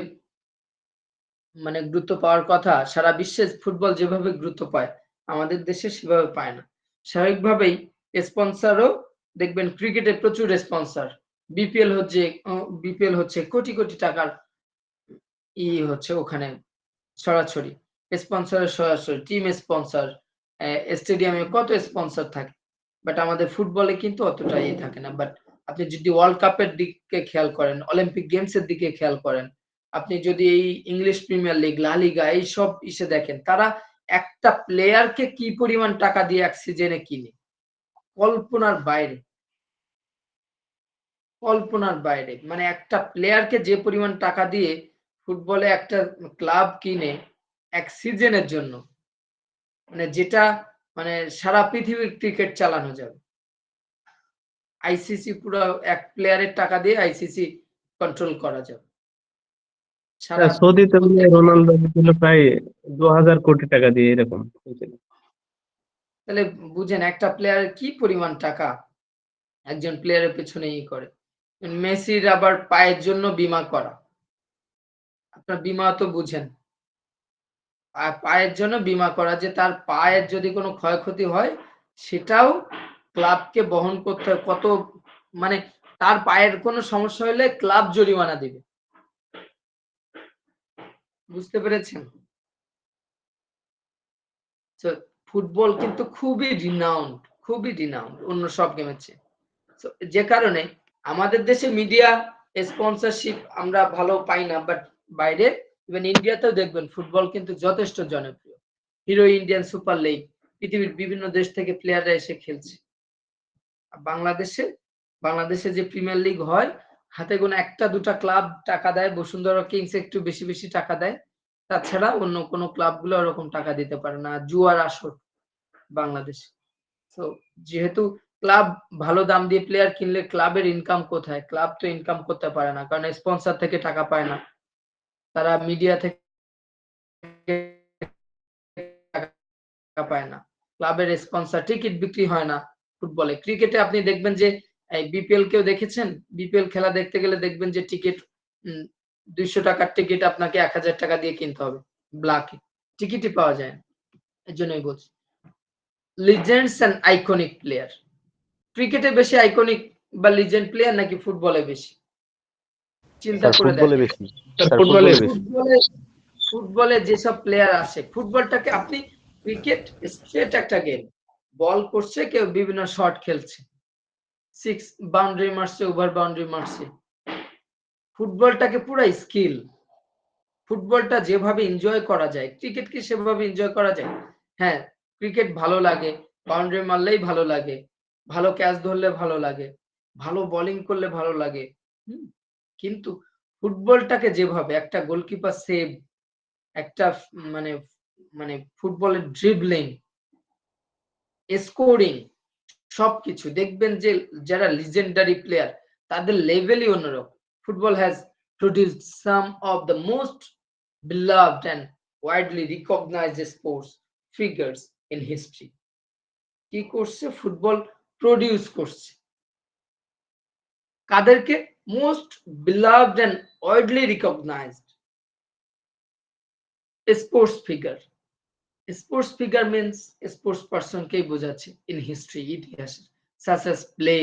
মানে গুরুত্ব পাওয়ার কথা, সারা বিশ্বে ফুটবল যেভাবে গুরুত্ব পায়, আমাদের দেশে সেভাবে পায় না। স্বাভাবিকভাবেই স্পন্সরও দেখবেন ক্রিকেটে প্রচুর স্পন্সর। বিপিএল হচ্ছে কোটি, কোটি টাকার হচ্ছে ওখানে সরাসরি। স্পন্সরের সরাসরি টিম স্পন্সর, স্টেডিয়ামে কত স্পন্সর থাকে। বাট আমাদের ফুটবলে কিন্তু অতটা থাকে না। বাট আপনি যদি ওয়ার্ল্ড কাপের দিকে খেয়াল করেন, অলিম্পিক গেমস এর দিকে খেয়াল করেন, আপনি যদি এই ইংলিশ প্রিমিয়ার লিগ, লা লিগা এইসব দেখেন, তারা একটা প্লেয়ারকে কি পরিমাণ টাকা দিয়ে এক সিজনে কিনে। কল্পনার বাইরে। কল্পনার বাইরে। মানে একটা প্লেয়ারকে যে পরিমাণ টাকা দিয়ে ফুটবলে একটা ক্লাব কিনে এক সিজনের জন্য, মানে যেটা মানে সারা পৃথিবীর ক্রিকেট চালানো যাবে। আইসিসি পুরো এক প্লেয়ারের টাকা দিয়ে আইসিসি কন্ট্রোল করা যাবে। সারা সৌদিতে রোনালদো ছিল প্রায় 2000 কোটি টাকা দিয়ে এরকম হয়েছিল। তাহলে বুঝেন একটা প্লেয়ারের কি পরিমাণ টাকা একজন প্লেয়ারের পেছনে করে। মেসির আবার পায়ের জন্য বীমা করা। আপনার বীমা তো বুঝেন। পায়ের জন্য বীমা করা, যে তার পায়ের যদি কোনো ক্ষয়ক্ষতি হয় সেটাও ক্লাবকে বহন করতে হয়। কত মানে তার পায়ের কোনো সমস্যা হলে ক্লাব জরিমানা দিবে। বুঝতে পেরেছেন? তো ফুটবল কিন্তু খুবই রিনাউন্ড অন্য সব গেমের চেয়ে। তো যে কারণে আমাদের দেশে মিডিয়া স্পন্সরশিপ আমরা ভালো পাই না, বাট বাইরে ইভেন ইন্ডিয়াতেও দেখবেন ফুটবল কিন্তু যথেষ্ট জনপ্রিয়। হিরো ইন্ডিয়ান সুপার লিগ, পৃথিবীর বিভিন্ন দেশ থেকে প্লেয়াররা এসে খেলছে। বাংলাদেশে যে প্রিমিয়ার লিগ হয়, হাতে গোনা একটা দুটা ক্লাব টাকা দেয়। বসুন্ধরা কিংস একটু বেশি বেশি টাকা দেয়, তাছাড়া অন্য কোনো ক্লাবগুলো ওরকম টাকা দিতে পারে না। জুয়ার আসর বাংলাদেশে। তো যেহেতু ক্লাব ভালো দাম দিয়ে প্লেয়ার কিনলে ক্লাবের ইনকাম কোথায়? ক্লাব তো ইনকাম করতে পারে না, কারণ স্পন্সর থেকে টাকা পায় না, তারা মিডিয়া থেকে টাকা পায় না, ক্লাবের স্পন্সর, টিকিট বিক্রি হয় না ফুটবলে। ক্রিকেটে আপনি দেখবেন যে এই বিপিএল কেউ দেখেছেন? বিপিএল খেলা দেখতে গেলে দেখবেন যে টিকিট 200 টাকার টিকিট আপনাকে 1000 টাকা দিয়ে কিনতে হবে ব্ল্যাকে। টিকিটই পাওয়া যায় না। এর জন্যই বলছি লিজেন্ডস এন্ড আইকনিক প্লেয়ার। ক্রিকেটে বেশি আইকনিক বা লিজেন্ড প্লেয়ার নাকি ফুটবলে বেশি? চিন্তা স্যার করে ফুটবলে দেখেন। বেশি। স্যার ফুটবলে ফুটবলে বেশি। ফুটবলে যেসব প্লেয়ার আসে, ফুটবলটাকে আপনি ক্রিকেট স্ট্রেট একটা গেম, বল করছে, কেউ বিভিন্ন শট খেলছে, 6 বাউন্ডারি মারছে, ওভার বাউন্ডারি মারছে। ফুটবলটাকে পুরো স্কিল। ফুটবলটা যেভাবে এনজয় করা যায়, ক্রিকেট কি সেভাবে এনজয় করা যায়? হ্যাঁ, ক্রিকেট ভালো লাগে, বাউন্ডারি মারলেই ভালো লাগে, ভালো ক্যাচ ধরলে ভালো লাগে, ভালো বোলিং করলে ভালো লাগে। কিন্তু ফুটবলটাকে যেভাবে একটা গোলকিপার সেভ, একটা মানে মানে ফুটবলের ড্রিবলিং, স্কোরিং, সবকিছু দেখবেন যে যারা লিজেন্ডারি প্লেয়ার তাদের লেভেলই অন্যরকম। Football has produced some of the most beloved and widely recognized sports figures in history. কি করছে? ফুটবল প্রডিউস করছে কাদেরকে? Most beloved and widely recognized sports figure. Sports figure means sports পার্সনকেই বোঝাচ্ছে ইন হিস্ট্রি, ইতিহাসে, such as Pele,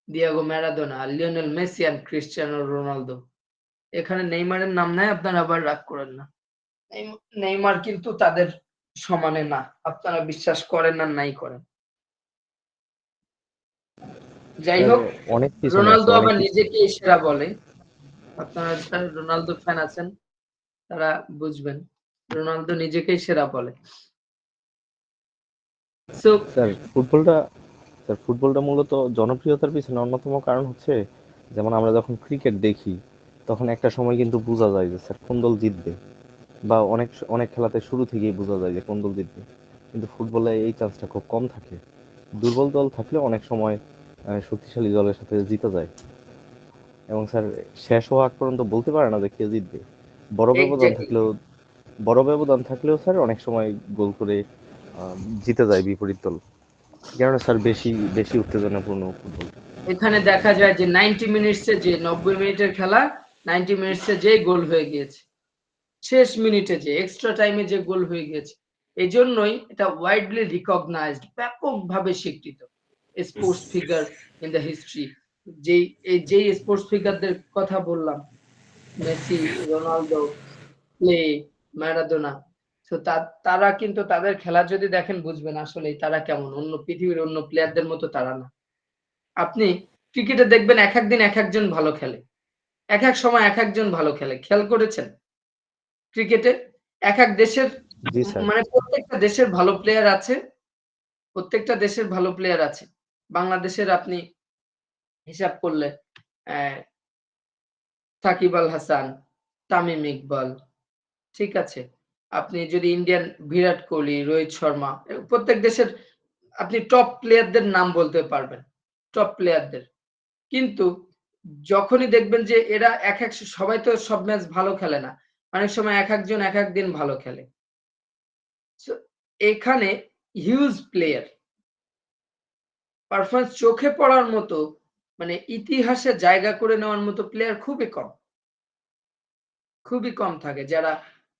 Diego Maradona, Lionel Messi and Cristiano Ronaldo. এখানে নেইমারের নাম নাই, আপনারা আবার রাগ করেন না। নেইমার কিন্তু তাদের সমানে না, আপনারা বিশ্বাস করেন না, নাই করেন। যাই হোক, অনেক পিছনে আছে, রোনালদো অনেক আবার পিছনে। নিজেকেই সেরা বলে। আপনারা যারা রোনালদো ফ্যান আছেন তারা বুঝবেন, রোনালদো নিজেকেই সেরা বলে। সো স্যার ফুটবলটা মূলত জনপ্রিয়তার পিছনে অন্যতম কারণ হচ্ছে, যেমন আমরা যখন ক্রিকেট দেখি তখন একটা সময় কিন্তু বোঝা যায় যে স্যার কোন দল জিতবে, বা অনেক অনেক খেলাতে শুরু থেকেই বোঝা যায় যে কোন দল জিতবে। কিন্তু ফুটবলে এই চান্সটা খুব কম থাকে। দুর্বল দল থাকলে অনেক সময় শক্তিশালী দলের সাথে জিতা যায়। এবং স্যার শেষ হওয়া আগ পর্যন্ত বলতে পারে না যে কে জিতবে। বড় ব্যবধান এক্স্যাক্টলি। থাকলেও বড় ব্যবধান থাকলেও স্যার অনেক সময় গোল করে জিতে যায় বিপরীত দল। এই কারণে স্যার বেশি বেশি উত্তেজনাপূর্ণ ফুটবল। এখানে দেখা যায় যে 90 মিনিটসে যে 90 মিনিটের খেলা 90 মিনিটসে যে গোল হয়ে গিয়েছে, শেষ মিনিটে যে এক্সট্রা টাইমে যে গোল হয়ে গেছে। এই জন্যই এটা ওয়াইডলি রিকগনাইজড, ব্যাপকভাবে স্বীকৃত sports figure in the history. যেই স্পোর্টস ফিগারদের কথা বললাম, মেসি, রোনালদো, প্লে, ম্যারাডোনা, তো তারা কিন্তু তাদের খেলা যদি দেখেন বুঝবেন আসলে তারা কেমন, অন্য পৃথিবীর অন্য প্লেয়ারদের মতো তারা না। আপনি ক্রিকেটে দেখবেন এক একদিন এক একজন ভালো খেলে, এক এক সময় এক একজন ভালো খেলে, খেয়াল করেছেন? ক্রিকেটে এক এক দেশের জি স্যার। মানে প্রত্যেকটা দেশের ভালো প্লেয়ার আছে, প্রত্যেকটা দেশের ভালো প্লেয়ার আছে। বাংলাদেশের আপনি হিসাব করলে সাকিব আল হাসান, তামিম ইকবাল, ঠিক আছে? আপনি যদি ইন্ডিয়ান বিরাট কোহলি, রোহিত শর্মা, প্রত্যেক দেশের আপনি টপ প্লেয়ারদের নাম বলতে পারবেন, টপ প্লেয়ারদের। কিন্তু যখনই দেখবেন যে এরা সবাই তো সব ম্যাচ ভালো খেলে না। অনেক সময় এক একজন এক একদিন ভালো খেলে। সো এখানে হিউজ প্লেয়ার পারফরম্যান্স চোখে পড়ার মতো, মানে ইতিহাসে জায়গা করে নেওয়ার মতো প্লেয়ার খুবই কম থাকে যারা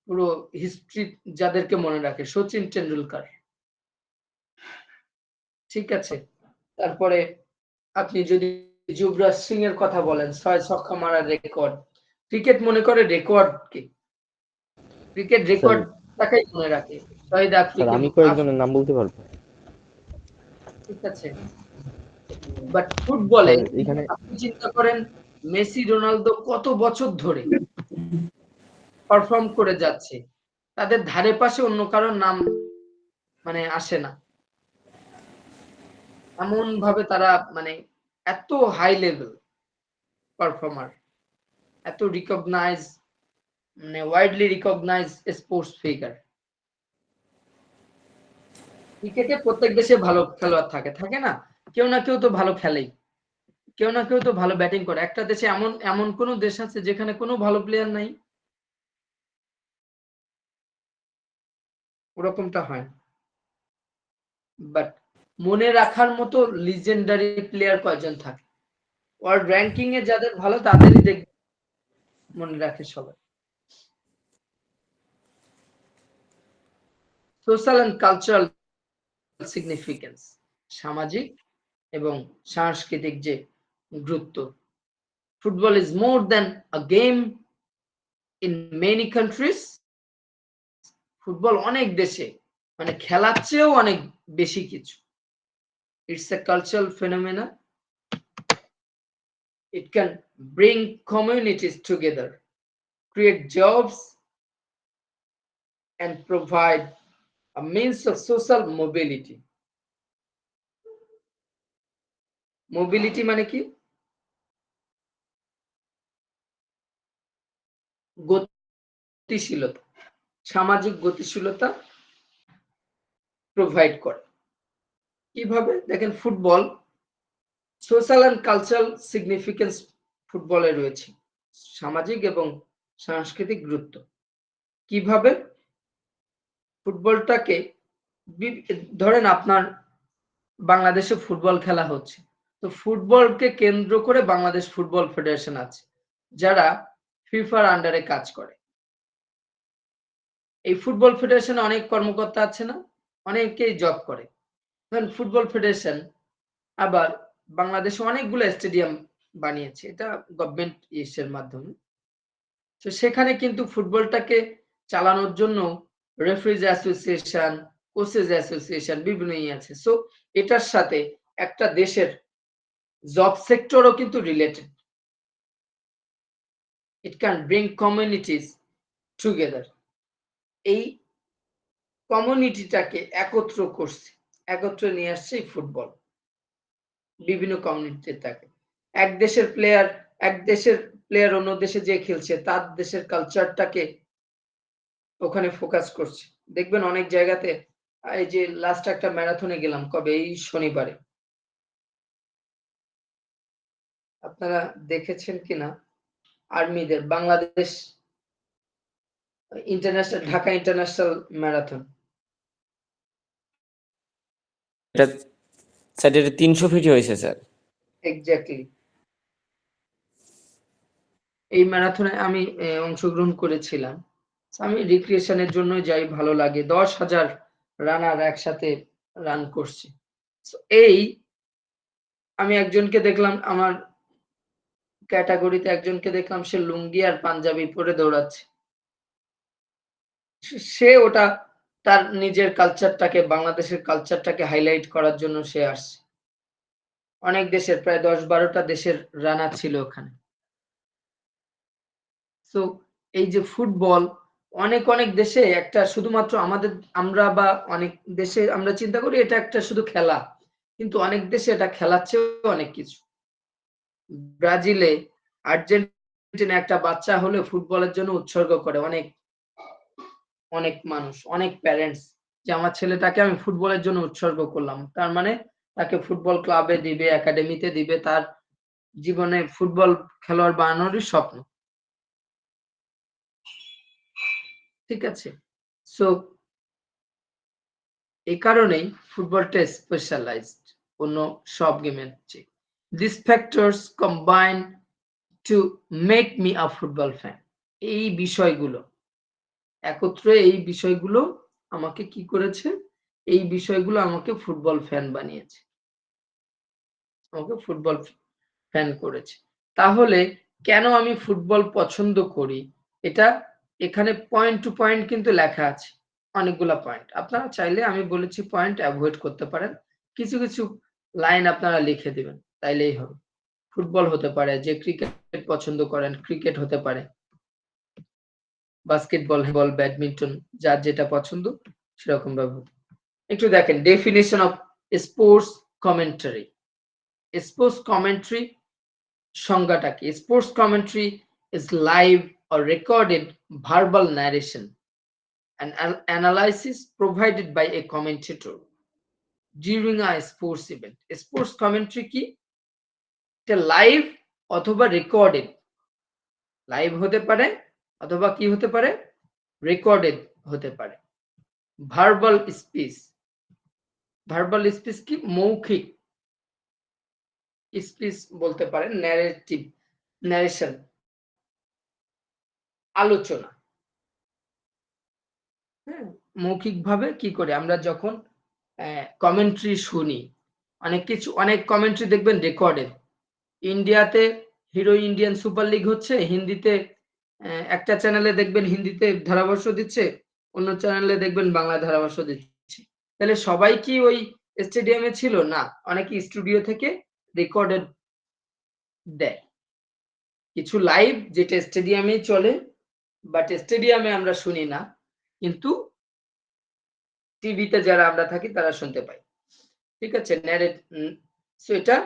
পুরো হিস্ট্রি যাদেরকে মনে রাখে। সচিন টেন্ডুলকার, ঠিক আছে? তারপরে আপনি যদি যুবরাজ সিং এর কথা বলেন, 6 ছক্কা মারার রেকর্ড। ক্রিকেট মনে করে রেকর্ডকে, ক্রিকেট স্যার রেকর্ড টাকাই মনে রাখে। শহীদ স্যার আমি কয়েকজনের নাম বলতে পারবো। ঠিক আছে? বাট ফুটবলে স্যার এখানে আপনি চিন্তা করেন মেসি, রোনালদো কত বছর ধরে পারফর্ম করে যাচ্ছে। তাদের ধারে পাশে অন্য কারোর নাম মানে আসে না। এমন ভাবে তারা মানে এত হাই লেভেল পারফর্মার, এত রিকগনাইজ, মানে ওয়াইডলি রিকগনাইজ স্পোর্টস ফিগার। ক্রিকেটে প্রত্যেক দেশে ভালো খেলোয়াড় থাকে না? কেউ না কেউ তো ভালো খেলেই। কেউ না কেউ তো ভালো ব্যাটিং করে। একটা দেশে এমন এমন কোন দেশ আছে যেখানে কোনো ভালো প্লেয়ার নাই? ওরকমটা হয় না। বাট মনে রাখার মতো লিজেন্ডারি প্লেয়ার কয়জন থাকে? ওয়ার্ল্ড র‍্যাঙ্কিং এ যাদের ভালো তাদেরই মনে রাখে সবাই। সোশ্যাল এন্ড কালচারাল সিগনিফিকেন্স, সামাজিক এবং সাংস্কৃতিক যে গুরুত্ব। Football is more than a game in many countries. Football অনেক দেশে মানে খেলার চেয়েও অনেক বেশি কিছু। It's a cultural phenomena. It can bring communities together, create jobs, and provide a means of social mobility. Mobility মানে কি? গতিশীলতা, সামাজিক গতিশীলতা প্রোভাইড করে। কিভাবে? দেখেন football social and cultural significance ফুটবলে রয়েছে, সামাজিক এবং সাংস্কৃতিক গুরুত্ব। কিভাবে? ফুটবলটাকে ধরেন আপনার বাংলাদেশে ফুটবল খেলা হচ্ছে, তো ফুটবলকে কেন্দ্র করে বাংলাদেশ ফুটবল ফেডারেশন আছে যারা ফিফার আন্ডারে কাজ করে। এই ফুটবল ফেডারেশনে অনেক কর্মকর্তা আছে না, অনেকেই জব করে। ধরেন ফুটবল ফেডারেশন আবার বাংলাদেশে অনেকগুলো স্টেডিয়াম বানিয়েছে, এটা গভর্নমেন্ট ইসের মাধ্যমে। তো সেখানে কিন্তু ফুটবলটাকে চালানোর জন্য রেফারিজ অ্যাসোসিয়েশন, কোচেস অ্যাসোসিয়েশন বিভিন্ন আছে। সো এটার সাথে একটা দেশের জব সেক্টরও কিন্তু related. It can bring communities together. এই কমিউনিটিটাকে একত্র নিয়ে আসছে এই ফুটবল। বিভিন্ন কমিউনিটিতে থাকে। এক দেশের প্লেয়ার অন্য দেশে যে খেলছে তার দেশের কালচারটাকে ওখানে ফোকাস করছে। দেখবেন অনেক জায়গাতে, এই যে লাস্ট একটা ম্যারাথনে গেলাম কবে, এই শনিবারে আপনারা দেখেছেন কিনা আর্মিদের Bangladesh international Dhaka international marathon এটা স্যার এটা 300 ফিট হয়েছে স্যার। এক্স্যাক্টলি এই ম্যারাথনে আমি অংশগ্রহণ করেছিলাম। আমি রিক্রিয়েশনের জন্য যাই, ভালো লাগে। 10,000 রানার একসাথে রান করছে। এই আমি একজনকে দেখলাম, আমার ক্যাটাগরিতে একজনকে দেখলাম, সে লুঙ্গি আর পাঞ্জাবি পরে দৌড়াচ্ছে। সে ওটা তার নিজের কালচারটাকে, বাংলাদেশের কালচারটাকে হাইলাইট করার জন্য সে আসছে। অনেক দেশের প্রায় 10-12টা দেশের রানার ছিল ওখানে। তো এই যে ফুটবল অনেক অনেক দেশে একটা শুধুমাত্র আমরা বা অনেক দেশে আমরা চিন্তা করি এটা একটা শুধু খেলা, কিন্তু অনেক দেশে এটা খেলার চেয়েও অনেক কিছু। ব্রাজিলে, আর্জেন্টিনা একটা বাচ্চা হলে ফুটবলের জন্য উৎসর্গ করে অনেক অনেক মানুষ, অনেক প্যারেন্টস, যে আমার ছেলেটাকে আমি ফুটবলের জন্য উৎসর্গ করলাম। তার মানে তাকে ফুটবল ক্লাবে দিবে, একাডেমিতে দিবে, তার জীবনে ফুটবল খেলোয়াড় বানানোরই স্বপ্ন। ঠিক আছে, সো এই কারণেই ফুটবলটা স্পেশালাইজড অন্য সব গেমের চেয়ে। This factors combine to make me a football fan. এই বিষয়গুলো একত্রে, এই বিষয়গুলো আমাকে কি করেছে, এই বিষয়গুলো আমাকে ফুটবল ফ্যান বানিয়েছে, আমাকে ফুটবল ফ্যান করেছে। তাহলে কেন আমি ফুটবল পছন্দ করি, এটা এখানে পয়েন্ট টু পয়েন্ট কিন্তু লেখা আছে, অনেকগুলা পয়েন্ট। আপনারা চাইলে আমি বলেছি পয়েন্ট অ্যাভয়েড করতে পারেন, কিছু কিছু লাইন আপনারা লিখে দিবেন, তাইলেই হবে। ফুটবল হতে পারে, যে ক্রিকেট পছন্দ করেন ক্রিকেট হতে পারে, বাস্কেটবল, হ্যান্ডবল, ব্যাডমিন্টন, যার যেটা পছন্দ সেরকম ভাবে। একটু দেখেন definition of sports commentary. Sports commentary সংজ্ঞাটা কি? Sports commentary is live or recorded verbal narration and analysis provided by a commentator during a sports event. Sports commentary কি? এটা লাইভ অথবা রেকর্ডেড, লাইভ হতে পারে অথবা কি হতে পারে, রেকর্ডেড হতে পারে। ভার্বাল স্পিচ, ভার্বাল স্পিচ কি? মৌখিক স্পিচ বলতে পারেন, ন্যারেটিভ, ন্যারেশন, আলোচনা। হ্যাঁ, মৌখিকভাবে কি করে আমরা যখন কমেন্ট্রি শুনি, অনেক কমেন্ট্রি দেখবেন রেকর্ডেড। ইন্ডিয়াতে হিরো ইন্ডিয়ান সুপার লিগ হচ্ছে, হিন্দিতে একটা চ্যানেলে দেখবেন হিন্দিতে ধারাভাষ্য দিচ্ছে, অন্য চ্যানেলে দেখবেন বাংলা ধারাভাষ্য দিচ্ছে। তাহলে সবাই কি ওই স্টেডিয়ামে ছিল? না, অনেকে স্টুডিও থেকে রেকর্ডেড দেয়। কিছু লাইভ যেটা স্টেডিয়ামেই চলে, বাট স্টেডিয়ামে আমরা শুনি না, কিন্তু টিভিতে যারা আমরা থাকি তারা শুনতে পাই। ঠিক আছে, সো এটা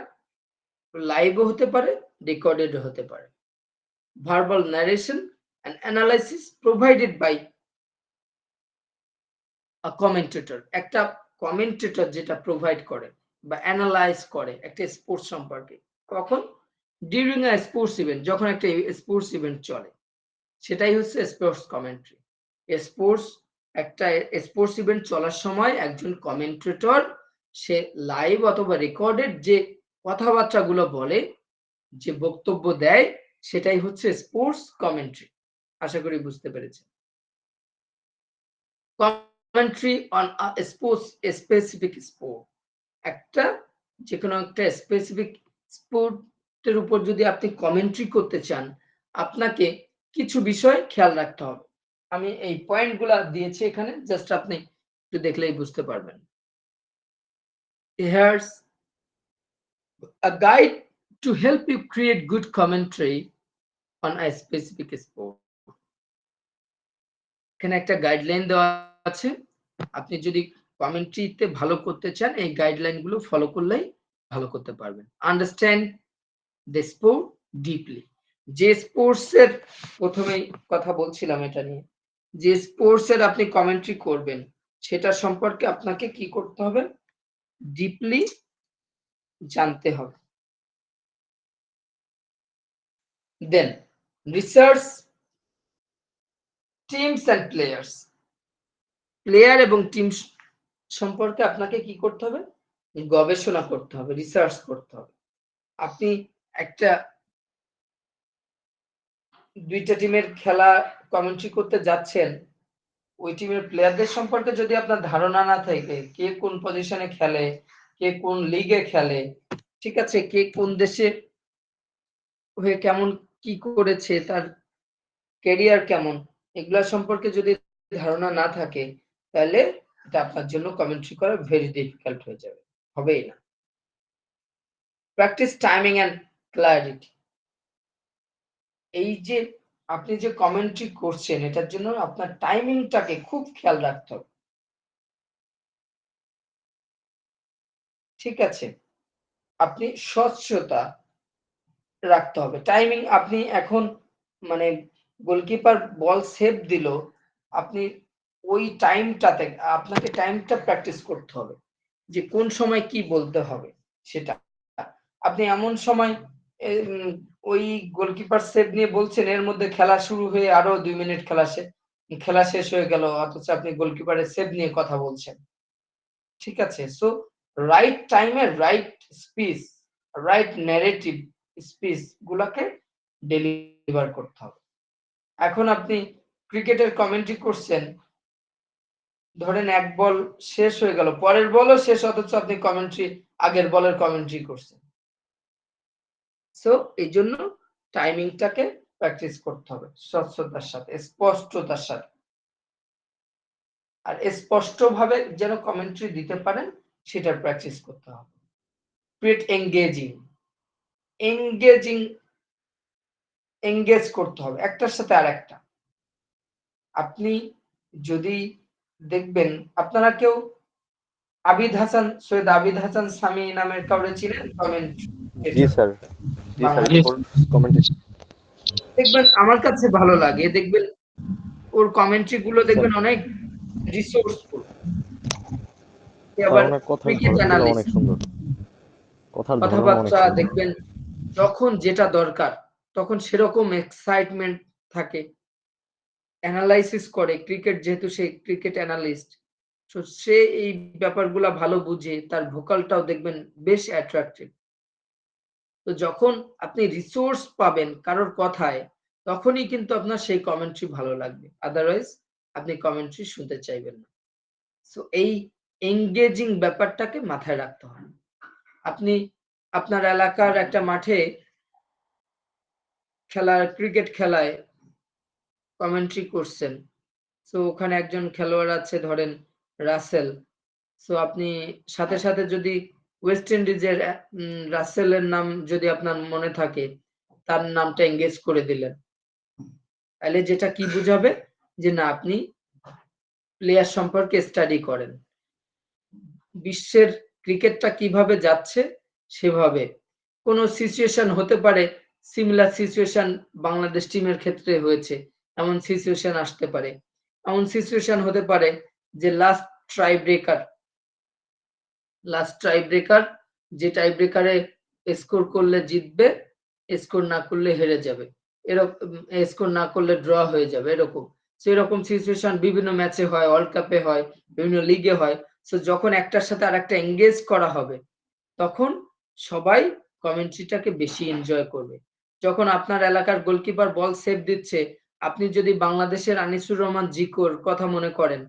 লাইভও হতে পারে, রেকর্ডেড হতে পারে। Verbal narration and analysis provided by a commentator, একটা কমেন্টেটর যেটা প্রোভাইড করে বা অ্যানালাইজ করে একটা স্পোর্টস সম্পর্কে। কখন? ডিউরিং আ স্পোর্টস ইভেন্ট, যখন একটা স্পোর্টস ইভেন্ট চলে, সেটাই হচ্ছে স্পোর্টস কমেন্ট্রি। একটা স্পোর্টস ইভেন্ট চলার সময় একজন কমেন্টেটর, সে লাইভ অথবা রেকর্ডেড যে কথাবার্তাগুলো বলে, যে বক্তব্য দেয়, সেটাই হচ্ছে স্পোর্টস কমেন্ট্রি। আশা করি বুঝতে পেরেছেন। Commentary on a specific sport, একটা যে কোনো একটা স্পেসিফিক স্পোর্টের উপর যদি আপনি কমেন্ট্রি করতে চান, আপনাকে কিছু বিষয় খেয়াল রাখতে হবে। আমি এই পয়েন্টগুলা দিয়েছি এখানে, জাস্ট আপনি একটু দেখলেই বুঝতে পারবেন। Here's a guide to help you create good commentary on a specific sport. এখানে একটা গাইডলাইন দেওয়া আছে, আপনি যদি কমেন্ট্রিতে ভালো করতে চান এই গাইডলাইনগুলো ফলো করলেই ভালো করতে পারবেন। আন্ডারস্ট্যান্ড দ্য স্পোর্ট ডিপলি, যে স্পোর্টস এর প্রথমেই কথা বলছিলাম এটা নিয়ে, যে স্পোর্টস এর আপনি কমেন্ট্রি করবেন সেটা সম্পর্কে আপনাকে কি করতে হবে? ডিপলি জানতে হবে। Then research teams and players, player এবং টিম সম্পর্কে আপনাকে কি করতে হবে? গবেষণা করতে হবে, রিসার্চ করতে হবে। আপনি একটা দুইটা টিমের খেলা কমেন্ট্রি করতে যাচ্ছেন, ওই টিমের প্লেয়ারদের সম্পর্কে যদি আপনার ধারণা না থাকে, কে কোন পজিশনে খেলে, কে কোন লিগে খেলে, ঠিক আছে, কে কোন দেশে হয়ে কেমন কি করেছে, তার ক্যারিয়ার কেমন, এগুলা সম্পর্কে যদি ধারণা না থাকে, তাহলে এটা আপনার জন্য কমেন্ট্রি করা ভেরি ডিফিকাল্ট হয়ে যাবে, হবেই না। প্র্যাকটিস টাইমিং এন্ড ক্লারিটি, এই যে আপনি যে কমেন্ট্রি করছেন, এটার জন্য আপনার টাইমিংটাকে খুব খেয়াল রাখতে হবে, ঠিক আছে? আপনি স্বচ্ছতা রাখতে হবে। টাইমিং, আপনি এখন মানে গোলকিপার বল সেভ দিল, আপনি ওই টাইমটাতে আপনাকে টাইমটা প্র্যাকটিস করতে হবে যে কোন সময় কি বলতে হবে সেটা। আপনি এমন সময় ওই গোলকিপার সেভ নিয়ে বলছেন, এর মধ্যে খেলা শুরু হয়ে আরো 2 মিনিট খেলা শেষ হয়ে গেল, অথচ আপনি গোলকিপারের সেভ নিয়ে কথা বলছেন, ঠিক আছে? সো রাইট টাইমে right speech, right narrative speech গুলাকে ডেলিভার করতে হবে। এখন আপনি ক্রিকেটের কমেন্ট্রি করছেন, ধরেন এক বল শেষ হয়ে গেল, পরের বলও শেষ, অথচ আপনি কমেন্ট্রি আগের বলের কমেন্ট্রি করছেন। সো এই জন্য টাইমিংটাকে প্র্যাকটিস করতে হবে স্বচ্ছতার সাথে, স্পষ্টতার সাথে, আর স্পষ্টভাবে যেন কমেন্ট্রি দিতে পারেন সেটার প্র্যাকটিস করতে হবে। ক্রিয়েট এঙ্গেজ করতে হবে একটার সাথে আরেকটা। আপনি যদি দেখবেন, আপনারা কেউ সৈয়দ আবিদ হাসান সামি নামের কাউরে চিনেন? কমেন্ট জি স্যার, জি স্যার, কমেন্ট দেখবেন, আমার কাছে ভালো লাগে, দেখবেন ওর কমেন্ট্রি গুলো দেখবেন অনেক রিসোর্সফুল, আবার ওনার কথার ক্রিকেট ধরনগুলো অনেক অ্যানালিস্ট, সুন্দর, কথার ধরন অনেক কথাবার্তা সুন্দর। দেখবেন যখন যেটা দরকার তখন সেরকম এক্সাইটমেন্ট থাকে, অ্যানালাইসিস করে, ক্রিকেট যেহেতু সে ক্রিকেট অ্যানালিস্ট, তো সে এই ব্যাপারগুলা ভালো বুঝে, তার ভোকালটাও দেখবেন বেশ অ্যাট্রাকটিভ। তো যখন আপনি রিসোর্স পাবেন কারোর কথায়, তখনই কিন্তু আপনার সেই কমেন্ট্রি ভালো লাগবে, আদারওয়াইজ আপনি কমেন্ট্রি শুনতে চাইবেন না। সো এই এঙ্গেজিং ব্যাপারটাকে মাথায় রাখতে হবে। আপনি আপনার এলাকার একটা মাঠে ক্রিকেট খেলায় কমেন্ট্রি করছেন, সো ওখানে একজন খেলোয়াড় আছে ধরেন রাসেল, সো আপনি সাথে সাথে যদি ওয়েস্ট ইন্ডিজের রাসেলের নাম যদি আপনার মনে থাকে, তার নামটা এঙ্গেজ করে দিলেন, তাহলে যেটা কি বুঝাবে যে না, আপনি প্লেয়ার সম্পর্কে স্টাডি করেন, বিশ্বের ক্রিকেটটা কিভাবে যাচ্ছে সেভাবে। কোনো সিচুয়েশন হতে পারে, সিমিলার সিচুয়েশন বাংলাদেশ টিমের ক্ষেত্রে হয়েছে, এমন সিচুয়েশন আসতে পারে, এমন সিচুয়েশন হতে পারে যে লাস্ট টাই ব্রেকার, যে টাই ব্রেকারে স্কোর করলে জিতবে, স্কোর না করলে হেরে যাবে, এরকম স্কোর না করলে ড্র হয়ে যাবে, এরকম। সেরকম সিচুয়েশন বিভিন্ন ম্যাচে হয়, ওয়ার্ল্ড কাপে হয়, বিভিন্ন লিগে হয়। সো যখন একটার সাথে আরেকটা এঙ্গেজ করা হবে, তখন সবাই কমেন্ট্রিটাকে বেশি এনজয় করবে। যখন আপনার এলাকার গোলকিপার বল সেভ দিচ্ছে, আপনি যদি বাংলাদেশের আনিসুর রহমান জিকোর কথা মনে করেন,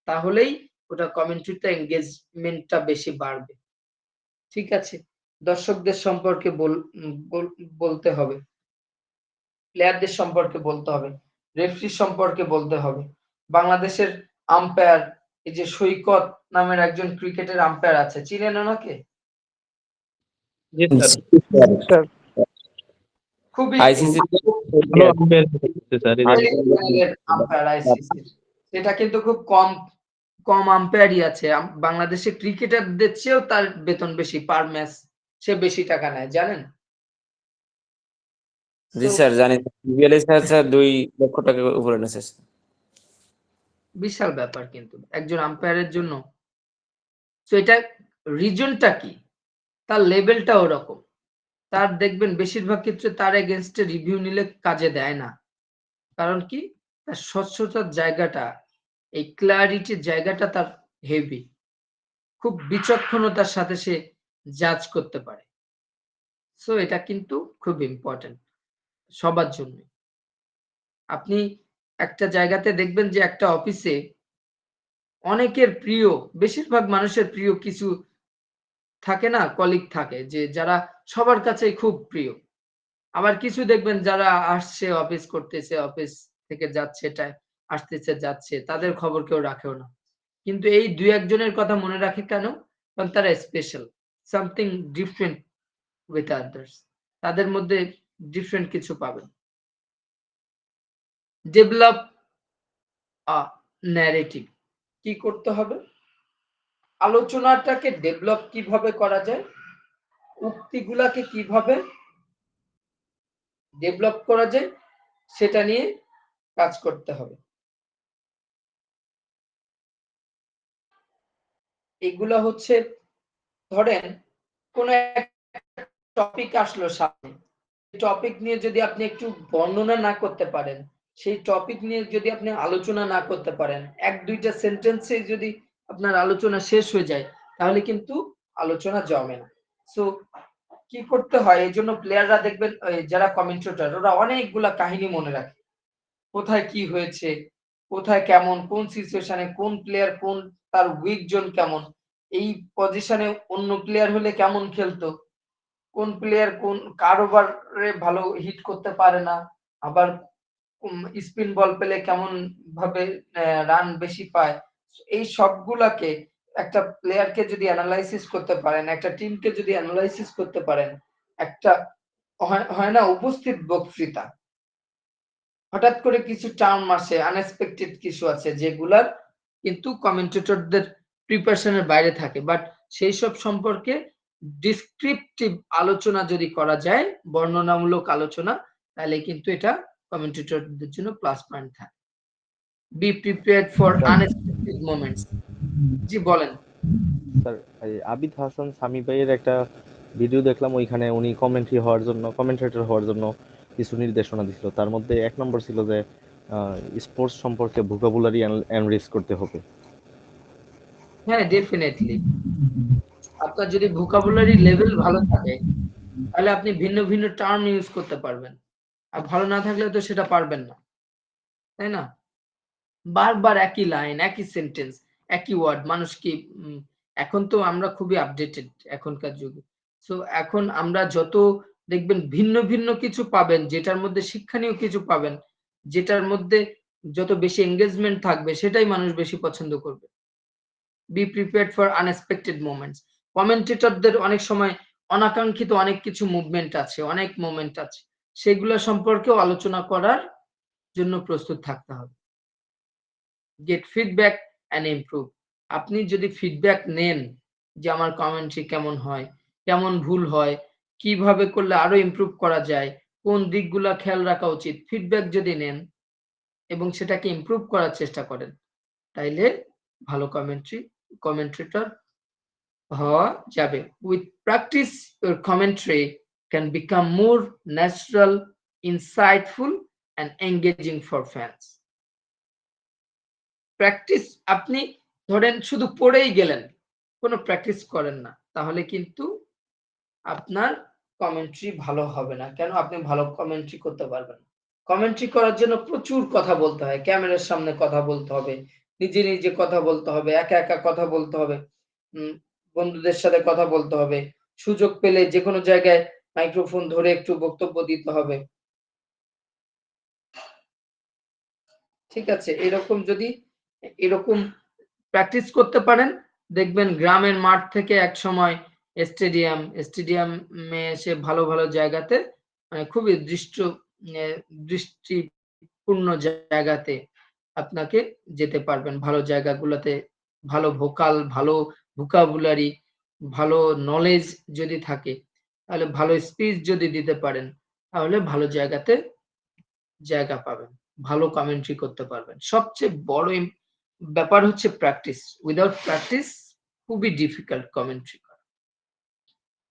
তাহলেই ওটা কমেন্ট্রিতে এঙ্গেজমেন্টটা বেশি বাড়বে, ঠিক আছে? দর্শকদের সম্পর্কে বলতে হবে, প্লেয়ারদের সম্পর্কে বলতে হবে, রেফারি সম্পর্কে বলতে হবে। বাংলাদেশের আম্পায়ার, এই যে সৈকত নামের একজন ক্রিকেটের আম্পায়ার আছে, চিনেন ওনাকে? জি স্যার, স্যার খুবই আইসিসি ভালো আম্পায়ার হচ্ছে স্যার চ্যানেলের আম্পায়ার আইসিসি, সেটা কিন্তু খুব কম আম্পায়ারই আছে। বাংলাদেশে ক্রিকেটারদের চেয়েও তার বেতন বেশি, পার ম্যাচ সে বেশি টাকা নেয়, জানেন? জি So, স্যার জানি, বিবিএল স্যার 2 লক্ষ টাকা উপরে নেছে। বিশাল ব্যাপার কিন্তু একজন আম্পায়ারের জন্য। তো এটা রিজনটা কি, তার লেভেলটা ওরকম। তার দেখবেন বেশিরভাগ ক্ষেত্রে তার এগেইনস্টে রিভিউ নিলে কাজে দেয় না। কারণ কি? তার স্বচ্ছতার জায়গাটা, এই ক্লারিটির জায়গাটা তার হেভি। খুব বিচক্ষণতার সাথে সে জাজ করতে পারে। সো এটা কিন্তু খুব ইম্পোর্টেন্ট সবার জন্য। আপনি একটা জায়গাতে দেখবেন যে একটা অফিসে অনেকের প্রিয়, বেশিরভাগ মানুষের প্রিয় কিছু থাকে না, কলিগ থাকে যে যারা সবার কাছেই খুব প্রিয়। আবার কিছু দেখবেন যারা আসছে অফিস করতেছে, অফিস থেকে যাচ্ছে, আসতেছে যাচ্ছে, তাদের খবর কেউ রাখেও না। কিন্তু এই ২-১ জনের কথা মনে রাখে কেন? কারণ তারা special, something different with others. তাদের মধ্যে ডিফারেন্ট কিছু পাবেন। Develop a narrative. কি করতে হবে? আলোচনাটাকে ডেভেলপ কিভাবে করা যায়? উক্তিগুলাকে কিভাবে ডেভেলপ করা যায় সেটা নিয়ে কাজ করতে হবে। এগুলা হচ্ছে ধরেন কোন একটা টপিক আসলো সামনে। টপিক নিয়ে যদি আপনি একটু বর্ণনা না করতে পারেন, সেই টপিক নিয়ে যদি আপনি আলোচনা না করতে পারেন, ১-২ টা সেন্টেন্সে যদি আপনার আলোচনা শেষ হয়ে যায়, তাহলে কিন্তু আলোচনা জমে না। সো কি করতে হয়? এজন্য প্লেয়াররা দেখবেন যারা কমেন্টেটর ওরা অনেকগুলা কাহিনী মনে রাখে। কোথায় কি হয়েছে, কোথায় কেমন, কোন সিচুয়েশনে কোন প্লেয়ার কোন তার উইক জোন কেমন, এই পজিশনে অন্য প্লেয়ার হলে কেমন খেলতো, কোন প্লেয়ার কার ওভারে ভালো হিট করতে পারে না, আবার স্পিন বল পেলে কেমন ভাবে রান বেশি পায়। এই সবগুলাকে একটা প্লেয়ারকে যদি অ্যানালাইসিস করতে পারেন, একটা টিমকে যদি অ্যানালাইসিস করতে পারেন, একটা হয় না উপস্থিত বক্তৃতা। হঠাৎ করে কিছু টার্ম আসে, আনএক্সপেক্টেড কিছু আছে যেগুলার কিন্তু কমেন্টেটরদের প্রিপারেশনের বাইরে থাকে। বাট সেই সব সম্পর্কে ডিসক্রিপটিভ আলোচনা যদি করা যায়, বর্ণনামূলক আলোচনা, তাহলে কিন্তু এটা কমেন্টেটরদের জন্য প্লাস পয়েন্ট থাকে। Be prepared for unexpected moments. জি বলেন। স্যার এই আবিদ হাসান সামি ভাইয়ের একটা ভিডিও দেখলাম, ওইখানে উনি কমেন্টেটর হওয়ার জন্য কিছু নির্দেশনা দিছিল। তার মধ্যে ১ নম্বর ছিল যে স্পোর্টস সম্পর্কে ভোকাবুলারি এনরিচ করতে হবে। হ্যাঁ, ডেফিনিটলি। আপনার যদি ভোকাবুলারি লেভেল ভালো থাকে, তাহলে আপনি ভিন্ন ভিন্ন টার্ম ইউজ করতে পারবেন। আর ভালো না থাকলে তো সেটা পারবেন না। তাই না? বারবার একই লাইন, একই সেন্টেন্স, একই ওয়ার্ড মানুষ কি এখন তো আমরা খুবই আপডেটেড এখনকার যুগে। সো এখন আমরা যত দেখবেন ভিন্ন ভিন্ন কিছু পাবেন, যেটার মধ্যে শিক্ষণীয় কিছু পাবেন, যেটার মধ্যে যত বেশি এনগেজমেন্ট থাকবে সেটাই মানুষ বেশি পছন্দ করবে। Be prepared for unexpected moments. কমেন্টেটরদের অনেক সময় অনাকাঙ্ক্ষিত অনেক কিছু মুভমেন্ট আছে, অনেক মোমেন্ট আছে। সেগুলা সম্পর্কেও আলোচনা করার জন্য প্রস্তুত থাকতে হবে। Get feedback and improve. আপনি যদি ফিডব্যাক নেন যে আমার কমেন্ট্রি কেমন হয়, কেমন ভুল হয়, কিভাবে করলে আরো ইমপ্রুভ করা যায়, কোন দিকগুলা খেয়াল রাখা উচিত, ফিডব্যাক যদি নেন এবং সেটাকে ইমপ্রুভ করার চেষ্টা করেন, তাইলে ভালো কমেন্ট্রেটর হওয়া যাবে। With practice your commentary can become more natural, insightful and engaging for fans. Practice আপনি ধরেন শুধু পড়েই গেলেন, কোনো প্র্যাকটিস করেন না, তাহলে কিন্তু আপনার কমেন্ট্রি ভালো হবে না। কেন? আপনি ভালো কমেন্ট্রি করতে পারবেন না। কমেন্ট্রি করার জন্য প্রচুর কথা বলতে হয়। ক্যামেরার সামনে কথা বলতে হবে, নিজে নিজে কথা বলতে হবে, একা একা কথা বলতে হবে, বন্ধুদের সাথে কথা বলতে হবে, সুযোগ পেলে যেকোনো জায়গায় মাইক্রোফোন ধরে একটু বক্তব্য দিতে হবে। ঠিক আছে? এরকম প্র্যাকটিস করতে পারেন, দেখবেন গ্রামের মাঠ থেকে একসময় স্টেডিয়ামে এসে ভালো ভালো জায়গাতে খুবই দৃষ্টিপূর্ণ জায়গাতে আপনাকে যেতে পারবেন। ভালো জায়গাগুলোতে ভালো ভালো ভোকাবুলারি, ভালো নলেজ যদি থাকে, তাহলে ভালো স্পিচ যদি দিতে পারেন, তাহলে ভালো জায়গাতে জায়গা পাবেন। ভালো কমেন্ট্রি করতে পারবেন। সবচেয়ে বড় ব্যাপার হচ্ছে প্র্যাকটিস। উইথআউট প্র্যাকটিস খুবই ডিফিকাল্ট কমেন্ট্রি করা।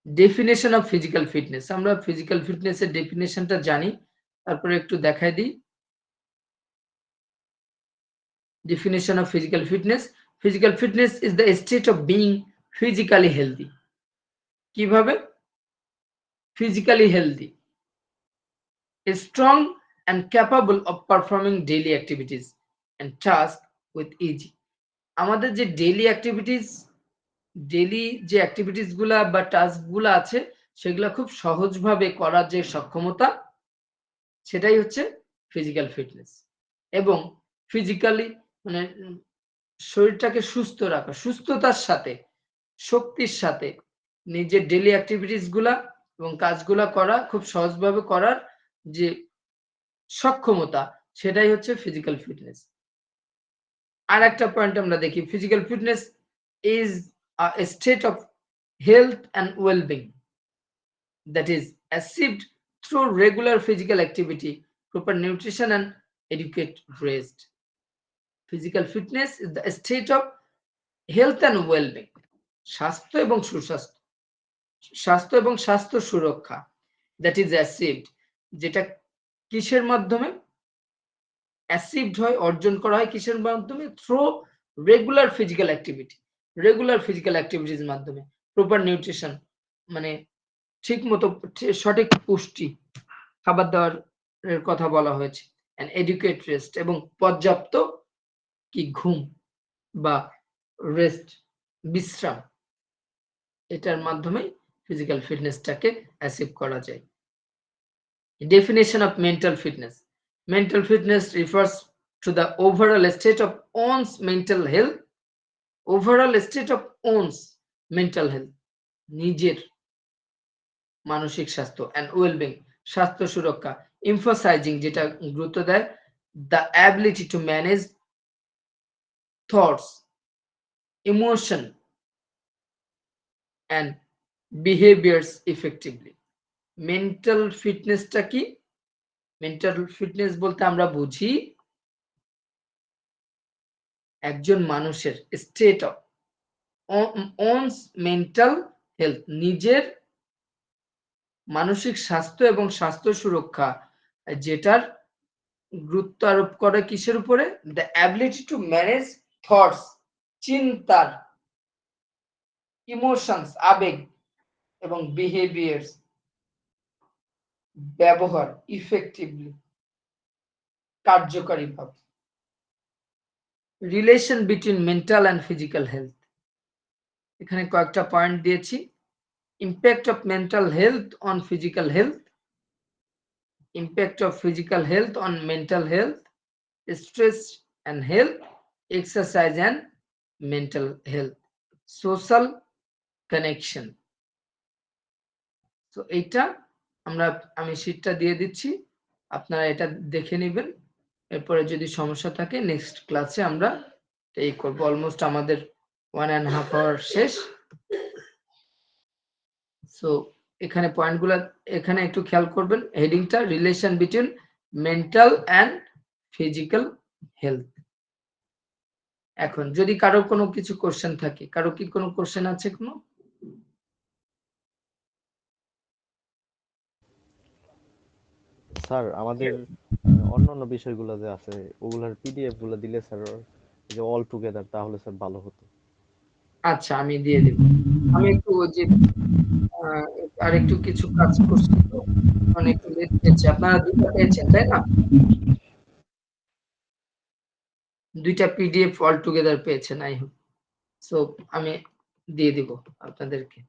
ডেফিনেশন অফ ফিজিক্যাল ফিটনেস, আমরা ফিজিক্যাল ফিটনেসের ডেফিনেশনটা জানি, তারপরে একটু দেখাই দিই। Definition of physical fitness. Physical fitness is the state of being physically healthy. কিভাবে? Physically healthy is strong and capable of performing daily activities and tasks with ease. আমাদের যে ডেইলি অ্যাক্টিভিটিস গুলা বা টাস্ক গুলা আছে সেগুলা খুব সহজভাবে করার যে সক্ষমতা, সেটাই হচ্ছে ফিজিক্যাল ফিটনেস। এবং ফিজিক্যালি মানে শরীরটাকে সুস্থ রাখা, সুস্থতার সাথে শক্তির সাথে নিজের ডেইলি অ্যাক্টিভিটিস গুলা এবং কাজগুলা করা খুব সহজভাবে করার যে সক্ষমতা, সেটাই হচ্ছে ফিজিক্যাল ফিটনেস। আর একটা পয়েন্ট আমরা দেখি, physical fitness is a state of health and wellbeing that is achieved through regular physical activity, proper nutrition and adequate rest. Physical fitness is the state of health and well-being, স্বাস্থ্য এবং সুস্বাস্থ্য, স্বাস্থ্য এবং স্বাস্থ্য সুরক্ষা, that is achieved, যেটা কিসের মাধ্যমে অ্যাচিভড হয়, অর্জন করা হয় কিসের মাধ্যমে? Through regular physical activity, regular physical অ্যাক্টিভিটির মাধ্যমে, প্রপার নিউট্রিশন মানে ঠিক মতো সঠিক পুষ্টি খাবার দাবারের কথা বলা হয়েছে, and adequate rest এবং পর্যাপ্ত কি ঘুম বা রেস্ট বিশ্রাম, এটার মাধ্যমে ফিজিক্যাল ফিটনেসটাকে অ্যাচিভ করা যায়। Definition of mental fitness. Mental fitness refers to the overall state of one's mental health, overall state of one's mental health, নিজের মানসিক স্বাস্থ্য, and well-being স্বাস্থ্য সুরক্ষা, emphasizing যেটা গুরুত্ব দেয় the ability to manage thoughts, emotion and behaviors effectively. Mental ফিটনেসটা কি? মেন্টাল ফিটনেস বলতে আমরা বুঝি একজন মানুষের state of one's mental health, নিজের মানসিক স্বাস্থ্য এবং স্বাস্থ্য সুরক্ষা, যেটার গুরুত্ব আরোপ করে কিসের উপরে? The ability to manage thoughts, চিন্তার, ইমোশনস আবেগ এবং বিহেভিয়ার্স ব্যবহার, ইফেক্টিভলি কার্যকারীভাবে। Relation between mental and physical health, এখানে কয়েকটা পয়েন্ট দিয়েছি। Impact of mental health on physical health, impact of physical health on mental health, stress and health, exercise and mental health, social connection. তো এইটা আমি শীটটা দিয়ে দিচ্ছি, আপনারা এটা দেখে নেবেন, এরপরে যদি সমস্যা থাকে নেক্সট ক্লাসে আমরা এই করব। অলমোস্ট আমাদের 1.5 আওয়ার শেষ। সো এখানে পয়েন্টগুলো এখানে একটু খেয়াল করবেন, হেডিংটা relation between mental and physical health. এখন যদি কারো কোনো কিছু কোশ্চেন থাকে, কারো কি কোনো কোশ্চেন আছে কোনো? স্যার আমাদের অন্যান্য বিষয়গুলো যে আছে ওগুলার পিডিএফ গুলো দিলে স্যার যে অল টুগেদার তাহলে স্যার ভালো হতো। আচ্ছা আমি দিয়ে দেব। আমি একটু যে আর একটু কিছু কাজ করছি তো অনেক লেট হয়েছে। আপনারা দুটো পেয়েছেন তাই না? দুইটা পিডিএফ অল টুগেদার পেয়েছেন আই হোপ। সো আমি দিয়ে দিব আপনাদেরকে।